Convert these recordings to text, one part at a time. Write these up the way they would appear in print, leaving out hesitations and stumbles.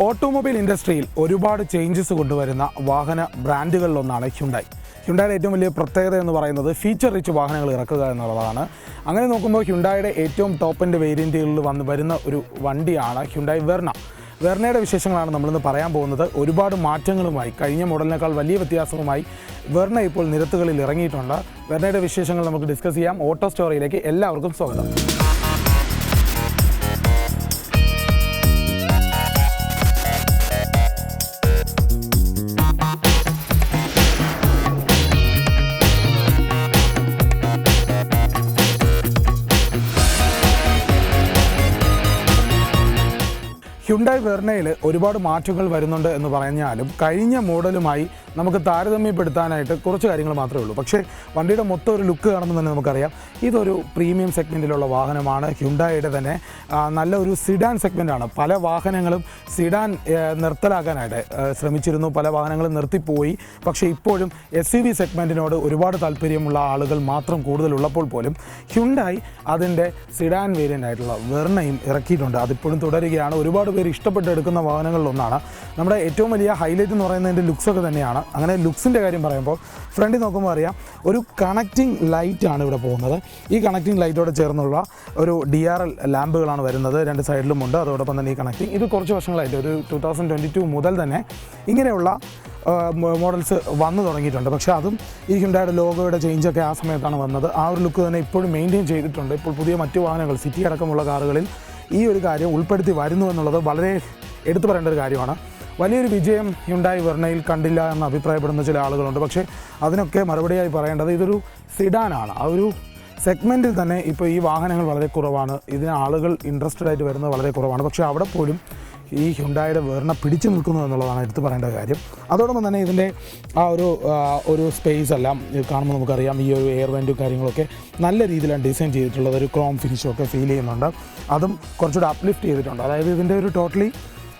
Automobile ഇൻഡസ്ട്രിയിൽ ഒരുപാട് changes കൊണ്ടുവരുന്ന വാഹന ബ്രാൻഡുകളിലൊന്നാണ് ഹ്യുണ്ടായി. ഹ്യുണ്ടായുടെ ഏറ്റവും വലിയ പ്രത്യേകത എന്ന് പറയുന്നത് ഫീച്ചർ റിച്ച് വാഹനങ്ങൾ ഇറക്കുക എന്നുള്ളതാണ്. അങ്ങനെ നോക്കുമ്പോൾ ഹ്യുണ്ടായുടെ ഏറ്റവും ടോപ്പ് എൻഡ് വേരിയൻറ്റുകളിൽ വരുന്ന ഒരു വണ്ടിയാണ് ഹ്യുണ്ടായി വെർണ. വെർണയുടെ വിശേഷങ്ങളാണ് നമ്മളിന്ന് പറയാൻ പോകുന്നത്. ഒരുപാട് മാറ്റങ്ങളുമായി, കഴിഞ്ഞ മോഡലിനേക്കാൾ വലിയ വ്യത്യാസവുമായി വെർണ ഇപ്പോൾ നിരത്തുകളിൽ ഇറങ്ങിയിട്ടുണ്ട്. വെർണയുടെ വിശേഷങ്ങൾ നമുക്ക് ഡിസ്കസ് ചെയ്യാം. ഓട്ടോ സ്റ്റോറിയിലേക്ക് എല്ലാവർക്കും സ്വാഗതം. ഹ്യുണ്ടായി വെർണയിൽ ഒരുപാട് മാറ്റങ്ങൾ വരുന്നുണ്ട് എന്ന് പറഞ്ഞാലും കഴിഞ്ഞ മോഡലുമായി നമുക്ക് താരതമ്യപ്പെടുത്താനായിട്ട് കുറച്ച് കാര്യങ്ങൾ മാത്രമേ ഉള്ളൂ. പക്ഷേ വണ്ടിയുടെ മൊത്തം ഒരു ലുക്ക് കാണുമ്പോൾ തന്നെ നമുക്കറിയാം ഇതൊരു പ്രീമിയം സെഗ്മെൻറ്റിലുള്ള വാഹനമാണ്. ഹ്യുണ്ടായുടെ തന്നെ നല്ല ഒരു സിഡാൻ സെഗ്മെൻറ്റാണ്. പല വാഹനങ്ങളും സിഡാൻ നിർത്തലാക്കാനായിട്ട് ശ്രമിച്ചിരുന്നു, പല വാഹനങ്ങളും നിർത്തിപ്പോയി. പക്ഷേ ഇപ്പോഴും SUV സെഗ്മെൻറ്റിനോട് ഒരുപാട് താല്പര്യമുള്ള ആളുകൾ മാത്രം കൂടുതലുള്ളപ്പോൾ പോലും ഹ്യുണ്ടായി അതിൻ്റെ സിഡാൻ വേരിയൻ്റ് ആയിട്ടുള്ള വെർണയും ഇറക്കിയിട്ടുണ്ട്. അതിപ്പോഴും തുടരുകയാണ്. ഒരുപാട് പേര് ഇഷ്ടപ്പെട്ടെടുക്കുന്ന വാഹനങ്ങളിലൊന്നാണ്. നമ്മുടെ ഏറ്റവും വലിയ ഹൈലൈറ്റ് എന്ന് പറയുന്നതിൻ്റെ ലുക്സൊക്കെ തന്നെയാണ്. അങ്ങനെ ലുക്സിൻ്റെ കാര്യം പറയുമ്പോൾ ഫ്രണ്ടിൽ നോക്കുമ്പോൾ അറിയാം ഒരു കണക്റ്റിംഗ് ലൈറ്റാണ് ഇവിടെ പോകുന്നത്. ഈ കണക്റ്റിംഗ് ലൈറ്റോട് ചേർന്നുള്ള ഒരു DRL ലാമ്പുകളാണ് വരുന്നത്, രണ്ട് സൈഡിലുമുണ്ട്. അതോടൊപ്പം തന്നെ ഈ കണക്റ്റിംഗ് ഇത് കുറച്ച് വർഷങ്ങളായിട്ട് ഒരു 2022 മുതൽ തന്നെ ഇങ്ങനെയുള്ള മോഡൽസ് വന്നു തുടങ്ങിയിട്ടുണ്ട്. പക്ഷേ അതും ഈ ഹ്യുണ്ടായുടെ ലോഗോയുടെ ചേഞ്ചൊക്കെ ആ സമയത്താണ് വന്നത്. ആ ഒരു ലുക്ക് തന്നെ ഇപ്പോഴും മെയിൻറ്റെയിൻ ചെയ്തിട്ടുണ്ട്. ഇപ്പോൾ പുതിയ മറ്റു വാഹനങ്ങൾ, സിറ്റി അടക്കമുള്ള കാറുകളിൽ ഈ ഒരു കാര്യം ഉൾപ്പെടുത്തി വരുന്നു എന്നുള്ളത് വളരെ എടുത്തു പറയേണ്ട ഒരു കാര്യമാണ്. വലിയൊരു വിജയം ഹ്യുണ്ടായി വെർണയിൽ കണ്ടില്ല എന്ന് അഭിപ്രായപ്പെടുന്ന ചില ആളുകളുണ്ട്. പക്ഷേ അതിനൊക്കെ മറുപടിയായി പറയേണ്ടത് ഇതൊരു സിഡാനാണ്. ആ ഒരു സെഗ്മെൻറ്റിൽ തന്നെ ഇപ്പോൾ ഈ വാഹനങ്ങൾ വളരെ കുറവാണ്, ഇതിന് ആളുകൾ ഇൻട്രസ്റ്റഡ് ആയിട്ട് വരുന്നത് വളരെ കുറവാണ്. പക്ഷേ അവിടെ പോലും ഈ ഹ്യുണ്ടായുടെ വെർണ പിടിച്ചു നിൽക്കുന്നു എന്നുള്ളതാണ് എടുത്തു പറയേണ്ട കാര്യം. അതോടൊപ്പം തന്നെ ഇതിൻ്റെ ആ ഒരു സ്പേസ് എല്ലാം കാണുമ്പോൾ നമുക്കറിയാം ഈ ഒരു എയർ വെൻറ്റും കാര്യങ്ങളൊക്കെ നല്ല രീതിയിലാണ് ഡിസൈൻ ചെയ്തിട്ടുള്ളത്. ഒരു ക്രോം ഫിനിഷും ഒക്കെ ഫീൽ ചെയ്യുന്നുണ്ട്. അതും കുറച്ചുകൂടെ അപ്ലിഫ്റ്റ് ചെയ്തിട്ടുണ്ട്. അതായത് ഇതിൻ്റെ ഒരു ടോട്ടലി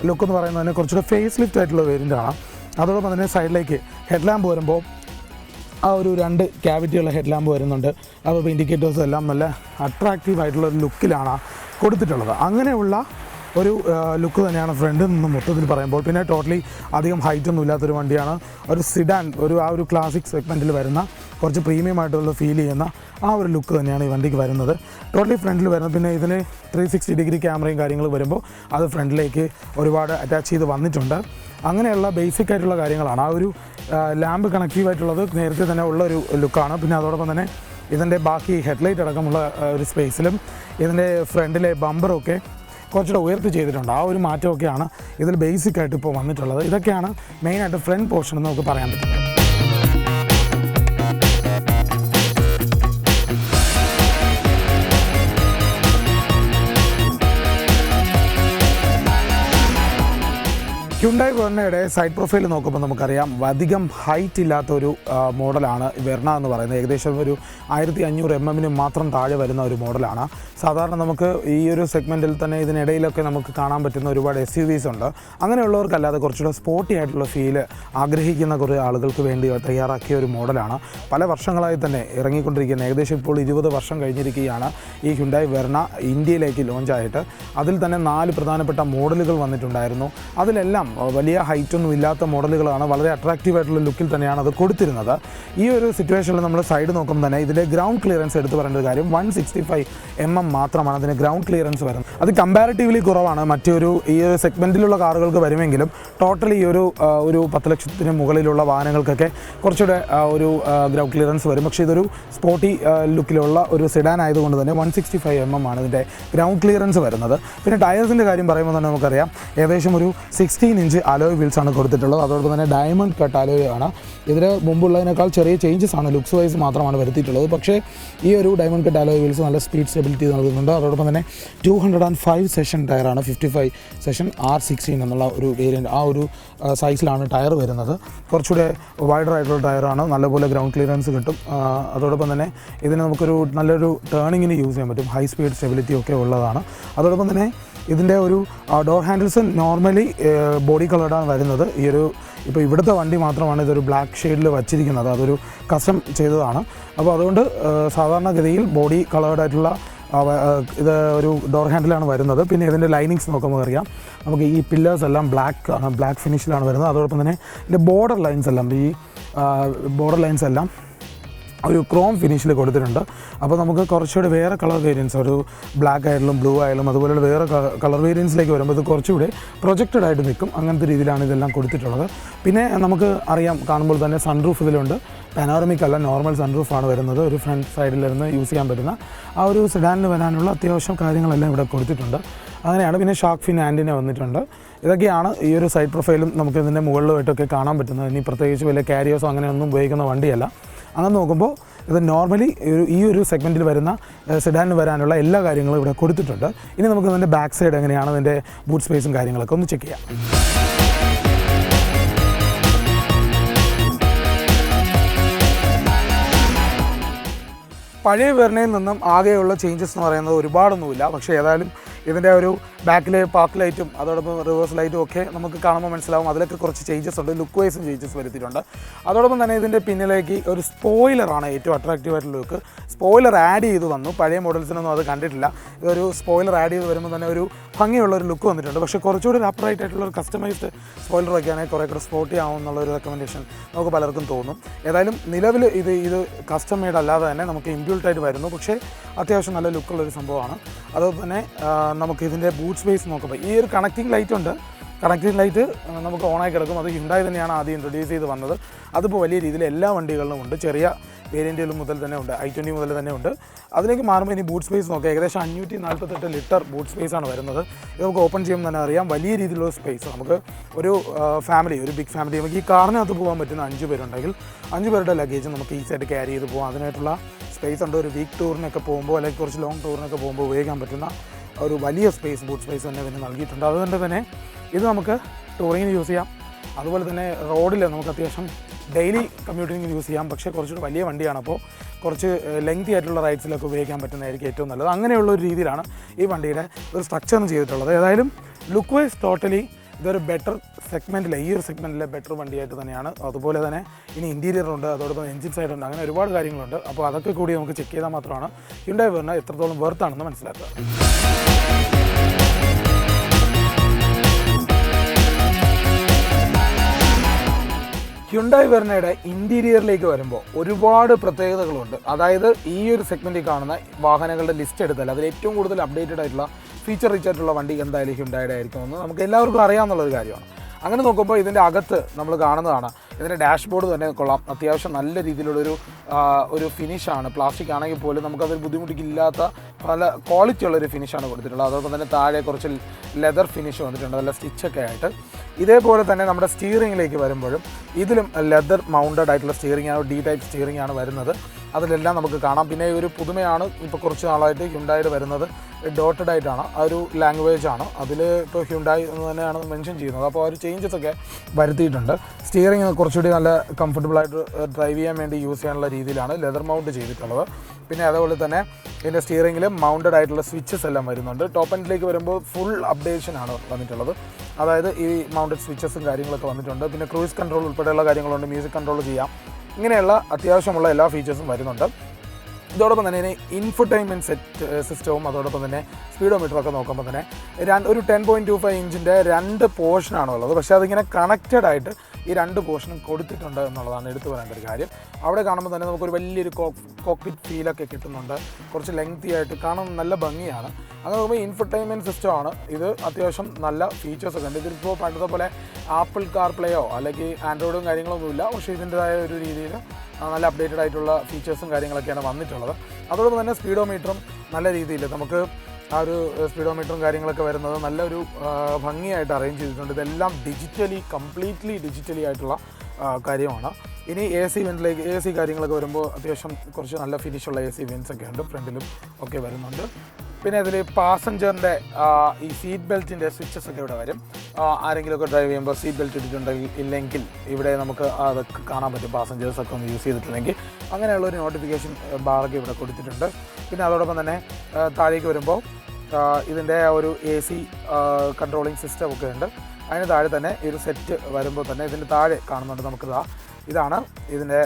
ലുക്ക് എന്ന് പറയുന്നതിന് കുറച്ചുകൂടെ ഫേസ് ലിഫ്റ്റ് ആയിട്ടുള്ള വേരിയൻ്റാണ്. അതോടൊപ്പം തന്നെ സൈഡിലേക്ക് ഹെഡ് ലാമ്പ് വരുമ്പോൾ ആ ഒരു 2 ക്യാവിറ്റിയുള്ള ഹെഡ് ലാമ്പ് വരുന്നുണ്ട്. അപ്പോൾ ഇൻഡിക്കേറ്റേഴ്സ് എല്ലാം നല്ല അട്രാക്റ്റീവ് ആയിട്ടുള്ള ഒരു ലുക്കിലാണ് കൊടുത്തിട്ടുള്ളത്. അങ്ങനെയുള്ള ഒരു ലുക്ക് തന്നെയാണ് ഫ്രണ്ടിൽ നിന്ന് മൊത്തത്തിൽ പറയുമ്പോൾ. പിന്നെ ടോട്ടലി അധികം ഹൈറ്റൊന്നും ഇല്ലാത്തൊരു വണ്ടിയാണ്. ഒരു സിഡാൻ, ആ ഒരു ക്ലാസിക് സെഗ്മെൻറ്റിൽ വരുന്ന കുറച്ച് പ്രീമിയം ആയിട്ടുള്ള ഫീൽ ചെയ്യുന്ന ആ ഒരു ലുക്ക് തന്നെയാണ് ഈ വണ്ടിക്ക് വരുന്നത്. ടോട്ടലി ഫ്രണ്ടിൽ വരുന്നത്. പിന്നെ ഇതിന് 360 ഡിഗ്രി ക്യാമറയും കാര്യങ്ങളും വരുമ്പോൾ അത് ഫ്രണ്ടിലേക്ക് ഒരുപാട് അറ്റാച്ച് ചെയ്ത് വന്നിട്ടുണ്ട്. അങ്ങനെയുള്ള ബേസിക് ആയിട്ടുള്ള കാര്യങ്ങളാണ്. ആ ഒരു ലാമ്പ് കണക്റ്റീവായിട്ടുള്ളത് നേരത്തെ തന്നെ ഉള്ള ഒരു ലുക്കാണ്. പിന്നെ അതോടൊപ്പം തന്നെ ഇതിൻ്റെ ബാക്കി ഹെഡ്ലൈറ്റ് അടക്കമുള്ള ഒരു സ്പേസിലും ഇതിൻ്റെ ഫ്രണ്ടിലെ ബമ്പറൊക്കെ കുറച്ചുകൂടെ ഉയർത്തി ചെയ്തിട്ടുണ്ട്. ആ ഒരു മാറ്റമൊക്കെയാണ് ഇതിൽ ബേസിക്കായിട്ട് ഇപ്പോൾ വന്നിട്ടുള്ളത്. ഇതൊക്കെയാണ് മെയിനായിട്ട് ഫ്രണ്ട് പോർഷൻ എന്ന് നമുക്ക് പറയാൻ പറ്റുന്നത്. ഹ്യുണ്ടായി വെർണയുടെ സൈഡ് പ്രൊഫൈൽ നോക്കുമ്പോൾ നമുക്കറിയാം അധികം ഹൈറ്റ് ഇല്ലാത്തൊരു മോഡലാണ് വെർണ എന്ന് പറയുന്നത്. ഏകദേശം ഒരു 1500 mm മാത്രം താഴെ വരുന്ന ഒരു മോഡലാണ്. സാധാരണ നമുക്ക് ഈ ഒരു സെഗ്മെൻറ്റിൽ തന്നെ ഇതിനിടയിലൊക്കെ നമുക്ക് കാണാൻ പറ്റുന്ന ഒരുപാട് SUVs ഉണ്ട്. അങ്ങനെയുള്ളവർക്കല്ലാതെ കുറച്ചുകൂടെ സ്പോർട്ടി ആയിട്ടുള്ള ഫീല് ആഗ്രഹിക്കുന്ന കുറേ ആളുകൾക്ക് വേണ്ടി തയ്യാറാക്കിയ ഒരു മോഡലാണ്. പല വർഷങ്ങളായി തന്നെ ഇറങ്ങിക്കൊണ്ടിരിക്കുന്ന, ഏകദേശം ഇപ്പോൾ 20 വർഷം കഴിഞ്ഞിരിക്കുകയാണ് ഈ ഹ്യുണ്ടായി വെർണ ഇന്ത്യയിലേക്ക് ലോഞ്ചായിട്ട്. അതിൽ തന്നെ 4 പ്രധാനപ്പെട്ട മോഡലുകൾ വന്നിട്ടുണ്ടായിരുന്നു. അതിലെല്ലാം വലിയ ഹൈറ്റൊന്നും ഇല്ലാത്ത മോഡലുകളാണ്. വളരെ അട്രാക്റ്റീവ് ആയിട്ടുള്ള ലുക്കിൽ തന്നെയാണ് അത് കൊടുത്തിരുന്നത്. ഈ ഒരു സിറ്റുവേഷനിൽ നമ്മൾ സൈഡ് നോക്കുമ്പോൾ തന്നെ ഇതിൻ്റെ ഗ്രൗണ്ട് ക്ലിയറൻസ് എടുത്ത് പറയേണ്ട ഒരു കാര്യം 165 mm മാത്രമാണ് അതിന് ഗ്രൗണ്ട് ക്ലിയറൻസ് വരുന്നത്. അത് കമ്പാരിറ്റീവ്ലി കുറവാണ്. മറ്റൊരു ഈ ഒരു സെഗ്മെൻറ്റിലുള്ള കാറുകൾക്ക് വരുമെങ്കിലും ടോട്ടലി ഒരു 10 ലക്ഷത്തിന് മുകളിലുള്ള വാഹനങ്ങൾക്കൊക്കെ കുറച്ചുകൂടെ ഒരു ഗ്രൗണ്ട് ക്ലിയറൻസ് വരും. പക്ഷേ ഇതൊരു സ്പോർട്ടി ലുക്കിലുള്ള ഒരു സെഡാൻ ആയതുകൊണ്ട് തന്നെ 165 mm ആണ് ഇതിൻ്റെ ഗ്രൗണ്ട് ക്ലിയറൻസ് വരുന്നത്. പിന്നെ ടയേഴ്സിൻ്റെ കാര്യം പറയുമ്പോൾ തന്നെ നമുക്കറിയാം ഏകദേശം ഒരു 16 ഇഞ്ച് അലോയ് വീൽസാണ് കൊടുത്തിട്ടുള്ളത്. അതോടൊപ്പം തന്നെ ഡയമണ്ട് കട്ട് അലോയ് ആണ്. ഇതിന് മുമ്പുള്ളതിനേക്കാൾ ചെറിയ ചേഞ്ചസ് ആണ്, ലുക്സ് വൈസ് മാത്രമാണ് വരുത്തിയിട്ടുള്ളത്. പക്ഷേ ഈ ഒരു ഡയമണ്ട് കട്ട് അലോയ് വീൽസ് നല്ല സ്പീഡ് സ്റ്റെബിലിറ്റി നൽകുന്നുണ്ട്. അതോടൊപ്പം തന്നെ 205 സെഷൻ ടയറാണ്, 55 സെഷൻ R16 എന്നുള്ള ഒരു വേരിയൻറ്റ്, ആ ഒരു സൈസിലാണ് ടയർ വരുന്നത്. കുറച്ചുകൂടെ വൈഡർ ആയിട്ടുള്ള ടയറാണ്. നല്ലപോലെ ഗ്രൗണ്ട് ക്ലിയറൻസ് കിട്ടും. അതോടൊപ്പം തന്നെ ഇതിന് നമുക്കൊരു നല്ലൊരു ടേണിങ്ങിന് യൂസ് ചെയ്യാൻ പറ്റും. ഹൈ സ്പീഡ് സ്റ്റെബിലിറ്റി ഒക്കെ ഉള്ളതാണ്. അതോടൊപ്പം തന്നെ ഇതിൻ്റെ ഒരു ഡോർ ഹാൻഡിൽസ് നോർമലി ബോഡി കളർഡാണ് വരുന്നത്. ഇപ്പോൾ ഇവിടുത്തെ വണ്ടി മാത്രമാണ് ഇതൊരു ബ്ലാക്ക് ഷെയ്ഡിൽ വച്ചിരിക്കുന്നത്. അതൊരു കസ്റ്റം ചെയ്തതാണ്. അപ്പോൾ അതുകൊണ്ട് സാധാരണഗതിയിൽ ബോഡി കളേർഡായിട്ടുള്ള ഇത് ഒരു ഡോർ ഹാൻഡിലാണ് വരുന്നത്. പിന്നെ ഇതിൻ്റെ ലൈനിങ്സ് നോക്കുമ്പോൾ അറിയാം നമുക്ക് ഈ പില്ലേഴ്സ് എല്ലാം ബ്ലാക്ക് ഫിനിഷിലാണ് വരുന്നത്. അതോടൊപ്പം തന്നെ ഇതിൻ്റെ ബോർഡർ ലൈൻസ് എല്ലാം ഒരു ക്രോം ഫിനിഷിൽ കൊടുത്തിട്ടുണ്ട്. അപ്പോൾ നമുക്ക് കുറച്ചുകൂടി വേറെ കളർ വേരിയൻസ്, ഒരു ബ്ലാക്ക് ആയാലും ബ്ലൂ ആയാലും അതുപോലെയുള്ള വേറെ കളർ വേരിയൻസിലേക്ക് വരുമ്പോൾ ഇത് കുറച്ചുകൂടി പ്രൊജക്റ്റഡ് ആയിട്ട് നിൽക്കും. അങ്ങനത്തെ രീതിയിലാണ് ഇതെല്ലാം കൊടുത്തിട്ടുള്ളത്. പിന്നെ നമുക്ക് അറിയാം, കാണുമ്പോൾ തന്നെ സൺറൂഫ് ഇതിലുണ്ട്. പാനോറമിക് അല്ല, നോർമൽ സൺറൂഫാണ് വരുന്നത്. ഒരു ഫ്രണ്ട് സൈഡിലിരുന്ന് യൂസ് ചെയ്യാൻ പറ്റുന്ന ആ ഒരു സെഡാനിന് വരാനുള്ള അത്യാവശ്യം കാര്യങ്ങളെല്ലാം ഇവിടെ കൊടുത്തിട്ടുണ്ട്. അങ്ങനെയാണ്. പിന്നെ ഷാർക്ക് ഫിൻ ആൻറ്റിന വന്നിട്ടുണ്ട്. ഇതൊക്കെയാണ് ഈ ഒരു സൈഡ് പ്രൊഫൈലും നമുക്ക് ഇതിൻ്റെ മുകളിലുമായിട്ടൊക്കെ കാണാൻ പറ്റുന്നത്. ഇനി പ്രത്യേകിച്ച് വലിയ കാരിയേഴ്സോ അങ്ങനെയൊന്നും ഉപയോഗിക്കുന്ന വണ്ടിയല്ല. അങ്ങനെ നോക്കുമ്പോൾ ഇത് നോർമലി ഈ ഒരു സെഗ്മെൻറ്റിൽ വരുന്ന സെഡാനിന് വരാനുള്ള എല്ലാ കാര്യങ്ങളും ഇവിടെ കൊടുത്തിട്ടുണ്ട്. ഇനി നമുക്ക് ഇതിൻ്റെ ബാക്ക് സൈഡ് എങ്ങനെയാണ്, ഇതിൻ്റെ ബൂട്ട് സ്പേസും കാര്യങ്ങളൊക്കെ ഒന്ന് ചെക്ക് ചെയ്യാം. പഴയ വെർണയിൽ നിന്നും ആകെയുള്ള ചേഞ്ചസ് എന്ന് പറയുന്നത് ഒരുപാടൊന്നുമില്ല. പക്ഷേ ഏതായാലും ഇതിൻ്റെ ഒരു ബാക്കിലെ പാർക്ക് ലൈറ്റും അതോടൊപ്പം റിവേഴ്സ് ലൈറ്റും ഒക്കെ നമുക്ക് കാണുമ്പോൾ മനസ്സിലാവും. അതിലൊക്കെ കുറച്ച് ചേഞ്ചസ് ഉണ്ട്, ലുക്ക് വൈസും ചേഞ്ചസ് വരുത്തിയിട്ടുണ്ട്. അതോടൊപ്പം തന്നെ ഇതിൻ്റെ പിന്നിലേക്ക് ഒരു സ്പോയിലറാണ് ഏറ്റവും അട്രാക്റ്റീവ് ആയിട്ടുള്ള ലുക്ക്. സ്പോയിലർ ആഡ് ചെയ്ത് വന്നു. പഴയ മോഡൽസിനൊന്നും അത് കണ്ടിട്ടില്ല. ഇതൊരു സ്പോയിലർ ആഡ് ചെയ്ത് വരുമ്പോൾ തന്നെ ഒരു ഭംഗിയുള്ളൊരു ലുക്ക് വന്നിട്ടുണ്ട്. പക്ഷേ കുറച്ചുകൂടി ഒരു അപ്രൈറ്റ് ആയിട്ടുള്ള ഒരു കസ്റ്റമൈസ്ഡ് സ്പോയിലറൊക്കെ ആണെങ്കിൽ കുറേ കൂടെ സ്പോട്ടി ആവുമെന്നുള്ളൊരു റെക്കമെൻഡേഷൻ നമുക്ക് പലർക്കും തോന്നും. ഏതായാലും നിലവിൽ ഇത് കസ്റ്റം മെയ്ഡ് അല്ലാതെ തന്നെ നമുക്ക് ഇൻബിൽട്ടായിട്ട് വരുന്നു. പക്ഷേ അത്യാവശ്യം നല്ല ലുക്കുള്ളൊരു സംഭവമാണ്. അതുപോലെ തന്നെ നമുക്ക് ഇതിൻ്റെ ബൂട്ട് സ്പേസ് നോക്കുമ്പോൾ ഈ ഒരു കണക്റ്റിംഗ് ലൈറ്റ് ഉണ്ട്. കണക്റ്റിംഗ് ലൈറ്റ് നമുക്ക് ഓണായി കിടക്കും. അത് ഹ്യുണ്ടായി തന്നെയാണ് ആദ്യം ഇൻട്രൊഡ്യൂസ് ചെയ്ത് വന്നത്. അതിപ്പോൾ വലിയ രീതിയിൽ എല്ലാ വണ്ടികളിലും ഉണ്ട്. ചെറിയ വേരിയൻറ്റുകൾ മുതൽ തന്നെ ഉണ്ട്, i20 മുതൽ തന്നെ ഉണ്ട്. അതിലേക്ക് മാറുമ്പോൾ ഇനി ബൂട്ട് സ്പേസ് നോക്കുക. ഏകദേശം 548 ലിറ്റർ ബൂട്ട് സ്പേസാണ് വരുന്നത്. ഇത് നമുക്ക് ഓപ്പൺ ചെയ്യുമ്പോൾ തന്നെ അറിയാം വലിയ രീതിയിലുള്ള സ്പേസ്. നമുക്ക് ഒരു ബിഗ് ഫാമിലി, നമുക്ക് ഈ കാറിനകത്ത് പോകാൻ പറ്റുന്ന 5 പേരുണ്ടെങ്കിൽ 5 പേരുടെ ലഗേജ് നമുക്ക് ഈസിയായിട്ട് ക്യാരി ചെയ്ത് പോകാം. അതിനായിട്ടുള്ള സ്പേസ് ഉണ്ട്. ഒരു വീക്ക് ടൂറിനൊക്കെ പോകുമ്പോൾ അല്ലെങ്കിൽ കുറച്ച് ലോങ് ടൂറിനൊക്കെ പോകുമ്പോൾ ഉപയോഗിക്കാൻ പറ്റുന്ന ഒരു വലിയ സ്പേസ്, ബൂട്ട് സ്പേസ് തന്നെ ഇതിന് നൽകിയിട്ടുണ്ട്. അതുകൊണ്ട് തന്നെ ഇത് നമുക്ക് ടൂറിങ്ങിന് യൂസ് ചെയ്യാം. അതുപോലെ തന്നെ റോഡിൽ നമുക്ക് അത്യാവശ്യം ഡെയിലി കമ്മ്യൂട്ടിങ്ങിന് യൂസ് ചെയ്യാം. പക്ഷേ കുറച്ചുകൂടി വലിയ വണ്ടിയാണ്, അപ്പോൾ കുറച്ച് ലെങ്തി ആയിട്ടുള്ള റൈഡ്സിലൊക്കെ ഉപയോഗിക്കാൻ പറ്റുന്നതായിരിക്കും ഏറ്റവും നല്ലത്. അങ്ങനെയുള്ള ഒരു രീതിയിലാണ് ഈ വണ്ടിയുടെ ഒരു സ്ട്രക്ചർ ചെയ്തിട്ടുള്ളത്. ഏതായാലും ലുക്ക് വൈസ് ടോട്ടലി ഇതൊരു ബെറ്റർ സെഗ്മെൻറ്റിലെ, ഈ ഒരു സെഗ്മെൻറ്റിലെ ബെറ്റർ വണ്ടിയായിട്ട് തന്നെയാണ്. അതുപോലെ തന്നെ ഇനി ഇൻറ്റീരിയറുണ്ട്, അതോടൊപ്പം എൻജിൻ സൈഡുണ്ട്, അങ്ങനെ ഒരുപാട് കാര്യങ്ങളുണ്ട്. അപ്പോൾ അതൊക്കെ കൂടി നമുക്ക് ചെക്ക് ചെയ്താൽ മാത്രമാണ് ഹ്യുണ്ടായി വെർണ എത്രത്തോളം വെർത്താണെന്ന് മനസ്സിലാക്കുക. ഹ്യുണ്ടായി വെർണയുടെ ഇൻറ്റീരിയറിലേക്ക് വരുമ്പോൾ ഒരുപാട് പ്രത്യേകതകളുണ്ട്. അതായത് ഈ ഒരു സെഗ്മെൻറ്റിൽ കാണുന്ന വാഹനങ്ങളുടെ ലിസ്റ്റ് എടുത്താൽ അതിൽ ഏറ്റവും കൂടുതൽ അപ്ഡേറ്റഡ് ആയിട്ടുള്ള ഫീച്ചർ റിച്ച് ആയിട്ടുള്ള വണ്ടി എന്തായാലും ഹ്യുണ്ടായുടെ ആയിരിക്കുമെന്ന് നമുക്ക് എല്ലാവർക്കും അറിയാമെന്നുള്ളൊരു കാര്യമാണ്. അങ്ങനെ നോക്കുമ്പോൾ ഇതിൻ്റെ അകത്ത് നമ്മൾ കാണുന്നതാണ്, ഇതിൻ്റെ ഡാഷ്ബോർഡ് തന്നെ കൊള്ളാം. അത്യാവശ്യം നല്ല രീതിയിലുള്ളൊരു ഫിനിഷാണ്. പ്ലാസ്റ്റിക് ആണെങ്കിൽ പോലും നമുക്കതൊരു ബുദ്ധിമുട്ടില്ലാത്ത പല ക്വാളിറ്റി ഉള്ളൊരു ഫിനിഷാണ് കൊടുത്തിട്ടുള്ളത്. അതോടൊപ്പം തന്നെ താഴെ കുറച്ച് ലെതർ ഫിനിഷ് വന്നിട്ടുണ്ട്, നല്ല സ്റ്റിച്ചൊക്കെ ആയിട്ട്. ഇതേപോലെ തന്നെ നമ്മുടെ സ്റ്റീറിങ്ങിലേക്ക് വരുമ്പോഴും ഇതിലും ലെതർ മൗണ്ടഡ് ആയിട്ടുള്ള സ്റ്റിയറിംഗ് ആണ്, ഡി ടൈപ്പ് സ്റ്റിയറിംഗ് ആണ് വരുന്നത്. അതിലെല്ലാം നമുക്ക് കാണാം. പിന്നെ ഒരു പുതുമയാണ് ഇപ്പോൾ കുറച്ച് നാളായിട്ട് ഹ്യുണ്ടായിട്ട് വരുന്നത്, ഡോട്ടഡ് ആയിട്ടാണ്. ആ ഒരു ലാംഗ്വേജ് ആണ് അതിൽ ഇപ്പോൾ ഹ്യുണ്ടായി എന്ന് തന്നെയാണ് മെൻഷൻ ചെയ്യുന്നത്. അപ്പോൾ ആ ഒരു ചേഞ്ചസ് ഒക്കെ വരുത്തിയിട്ടുണ്ട്. സ്റ്റിയറിംഗ് കുറച്ചുകൂടി നല്ല കംഫർട്ടബിളായിട്ട് ഡ്രൈവ് ചെയ്യാൻ വേണ്ടി യൂസ് ചെയ്യാനുള്ള രീതിയിലാണ് ലെതർ മൗണ്ട് ചെയ്തിട്ടുള്ളത്. പിന്നെ അതുപോലെ തന്നെ ഇതിൻ്റെ സ്റ്റിയറിംഗിൽ മൗണ്ടഡ് ആയിട്ടുള്ള സ്വിച്ചസ് എല്ലാം വരുന്നുണ്ട്. ടോപ്പ് എൻഡിലേക്ക് വരുമ്പോൾ ഫുൾ അപ്ഡേഷനാണ് വന്നിട്ടുള്ളത്. അതായത് ഈ മൗണ്ടഡ് സ്വിച്ചസും കാര്യങ്ങളൊക്കെ വന്നിട്ടുണ്ട്. പിന്നെ ക്രൂയിസ് കൺട്രോൾ ഉൾപ്പെടെയുള്ള കാര്യങ്ങളുണ്ട്, മ്യൂസിക് കൺട്രോൾ ചെയ്യാം. ഇങ്ങനെയുള്ള അത്യാവശ്യമുള്ള എല്ലാ ഫീച്ചേഴ്സും വരുന്നുണ്ട്. ഇതോടൊപ്പം തന്നെ ഇതിന് ഇൻഫർടൈൻമെൻറ്റ് സിസ്റ്റവും അതോടൊപ്പം തന്നെ സ്പീഡോമീറ്ററൊക്കെ നോക്കുമ്പോൾ തന്നെ ഒരു 10.25 ഇഞ്ചിൻ്റെ 2 പോർഷനാണ് ഉള്ളത്. പക്ഷേ അതിങ്ങനെ കണക്റ്റഡ് ആയിട്ട് ഈ 2 പോർഷനും കൊടുത്തിട്ടുണ്ട് എന്നുള്ളതാണ് എടുത്തു പറയേണ്ട ഒരു കാര്യം. അവിടെ കാണുമ്പോൾ തന്നെ നമുക്കൊരു വലിയൊരു കോക്പിറ്റ് ഫീലൊക്കെ കിട്ടുന്നുണ്ട്. കുറച്ച് ലെങ്തി ആയിട്ട് കാണാൻ നല്ല ഭംഗിയാണ്. അങ്ങനെ നോക്കുമ്പോൾ ഇൻഫർടൈൻമെൻറ്റ് സിസ്റ്റമാണ് ഇത്. അത്യാവശ്യം നല്ല ഫീച്ചേഴ്സൊക്കെ ഉണ്ട്. ഇതിപ്പോൾ പണ്ടത്തെ പോലെ ആപ്പിൾ കാർ പ്ലേയോ അല്ലെങ്കിൽ ആൻഡ്രോയിഡും കാര്യങ്ങളൊന്നുമില്ല. പക്ഷേ ഇതിൻ്റെതായ ഒരു രീതിയിൽ നല്ല അപ്ഡേറ്റഡ് ആയിട്ടുള്ള ഫീച്ചേഴ്സും കാര്യങ്ങളൊക്കെയാണ് വന്നിട്ടുള്ളത്. അതോടൊപ്പം തന്നെ സ്പീഡോമീറ്ററും നല്ല രീതിയിൽ നമുക്ക് ആ ഒരു സ്പീഡോമീറ്ററും കാര്യങ്ങളൊക്കെ വരുന്നത് നല്ലൊരു ഭംഗിയായിട്ട് അറേഞ്ച് ചെയ്തിട്ടുണ്ട്. ഇതെല്ലാം കംപ്ലീറ്റ്ലി ഡിജിറ്റലി ആയിട്ടുള്ള കാര്യമാണ്. ഇനി എ സി കാര്യങ്ങളൊക്കെ വരുമ്പോൾ അത്യാവശ്യം കുറച്ച് നല്ല ഫിനിഷുള്ള AC വെൻസ് ഒക്കെ ഉണ്ട്, ഫ്രണ്ടിലും ഒക്കെ വരുന്നുണ്ട്. പിന്നെ അതിൽ പാസഞ്ചറിൻ്റെ ഈ സീറ്റ് ബെൽറ്റിൻ്റെ സ്വിച്ചസ് ഒക്കെ ഇവിടെ വരും. ആരെങ്കിലുമൊക്കെ ഡ്രൈവ് ചെയ്യുമ്പോൾ സീറ്റ് ബെൽറ്റ് ഇട്ടിട്ടുണ്ടെങ്കിൽ ഇല്ലെങ്കിൽ ഇവിടെ നമുക്ക് അതൊക്കെ കാണാൻ പറ്റും, പാസഞ്ചേഴ്സൊക്കെ ഒന്ന് യൂസ് ചെയ്തിട്ടില്ലെങ്കിൽ. അങ്ങനെയുള്ളൊരു നോട്ടിഫിക്കേഷൻ ബാറൊക്കെ ഇവിടെ കൊടുത്തിട്ടുണ്ട്. പിന്നെ അതോടൊപ്പം തന്നെ താഴേക്ക് വരുമ്പോൾ ഇതിൻ്റെ ഒരു AC കൺട്രോളിങ് സിസ്റ്റം ഒക്കെ ഉണ്ട്. അതിന് താഴെ തന്നെ ഈ ഒരു സെറ്റ് വരുമ്പോൾ തന്നെ ഇതിൻ്റെ താഴെ കാണുന്നുണ്ട് നമുക്കിതാ. ഇതാണ് ഇതിൻ്റെ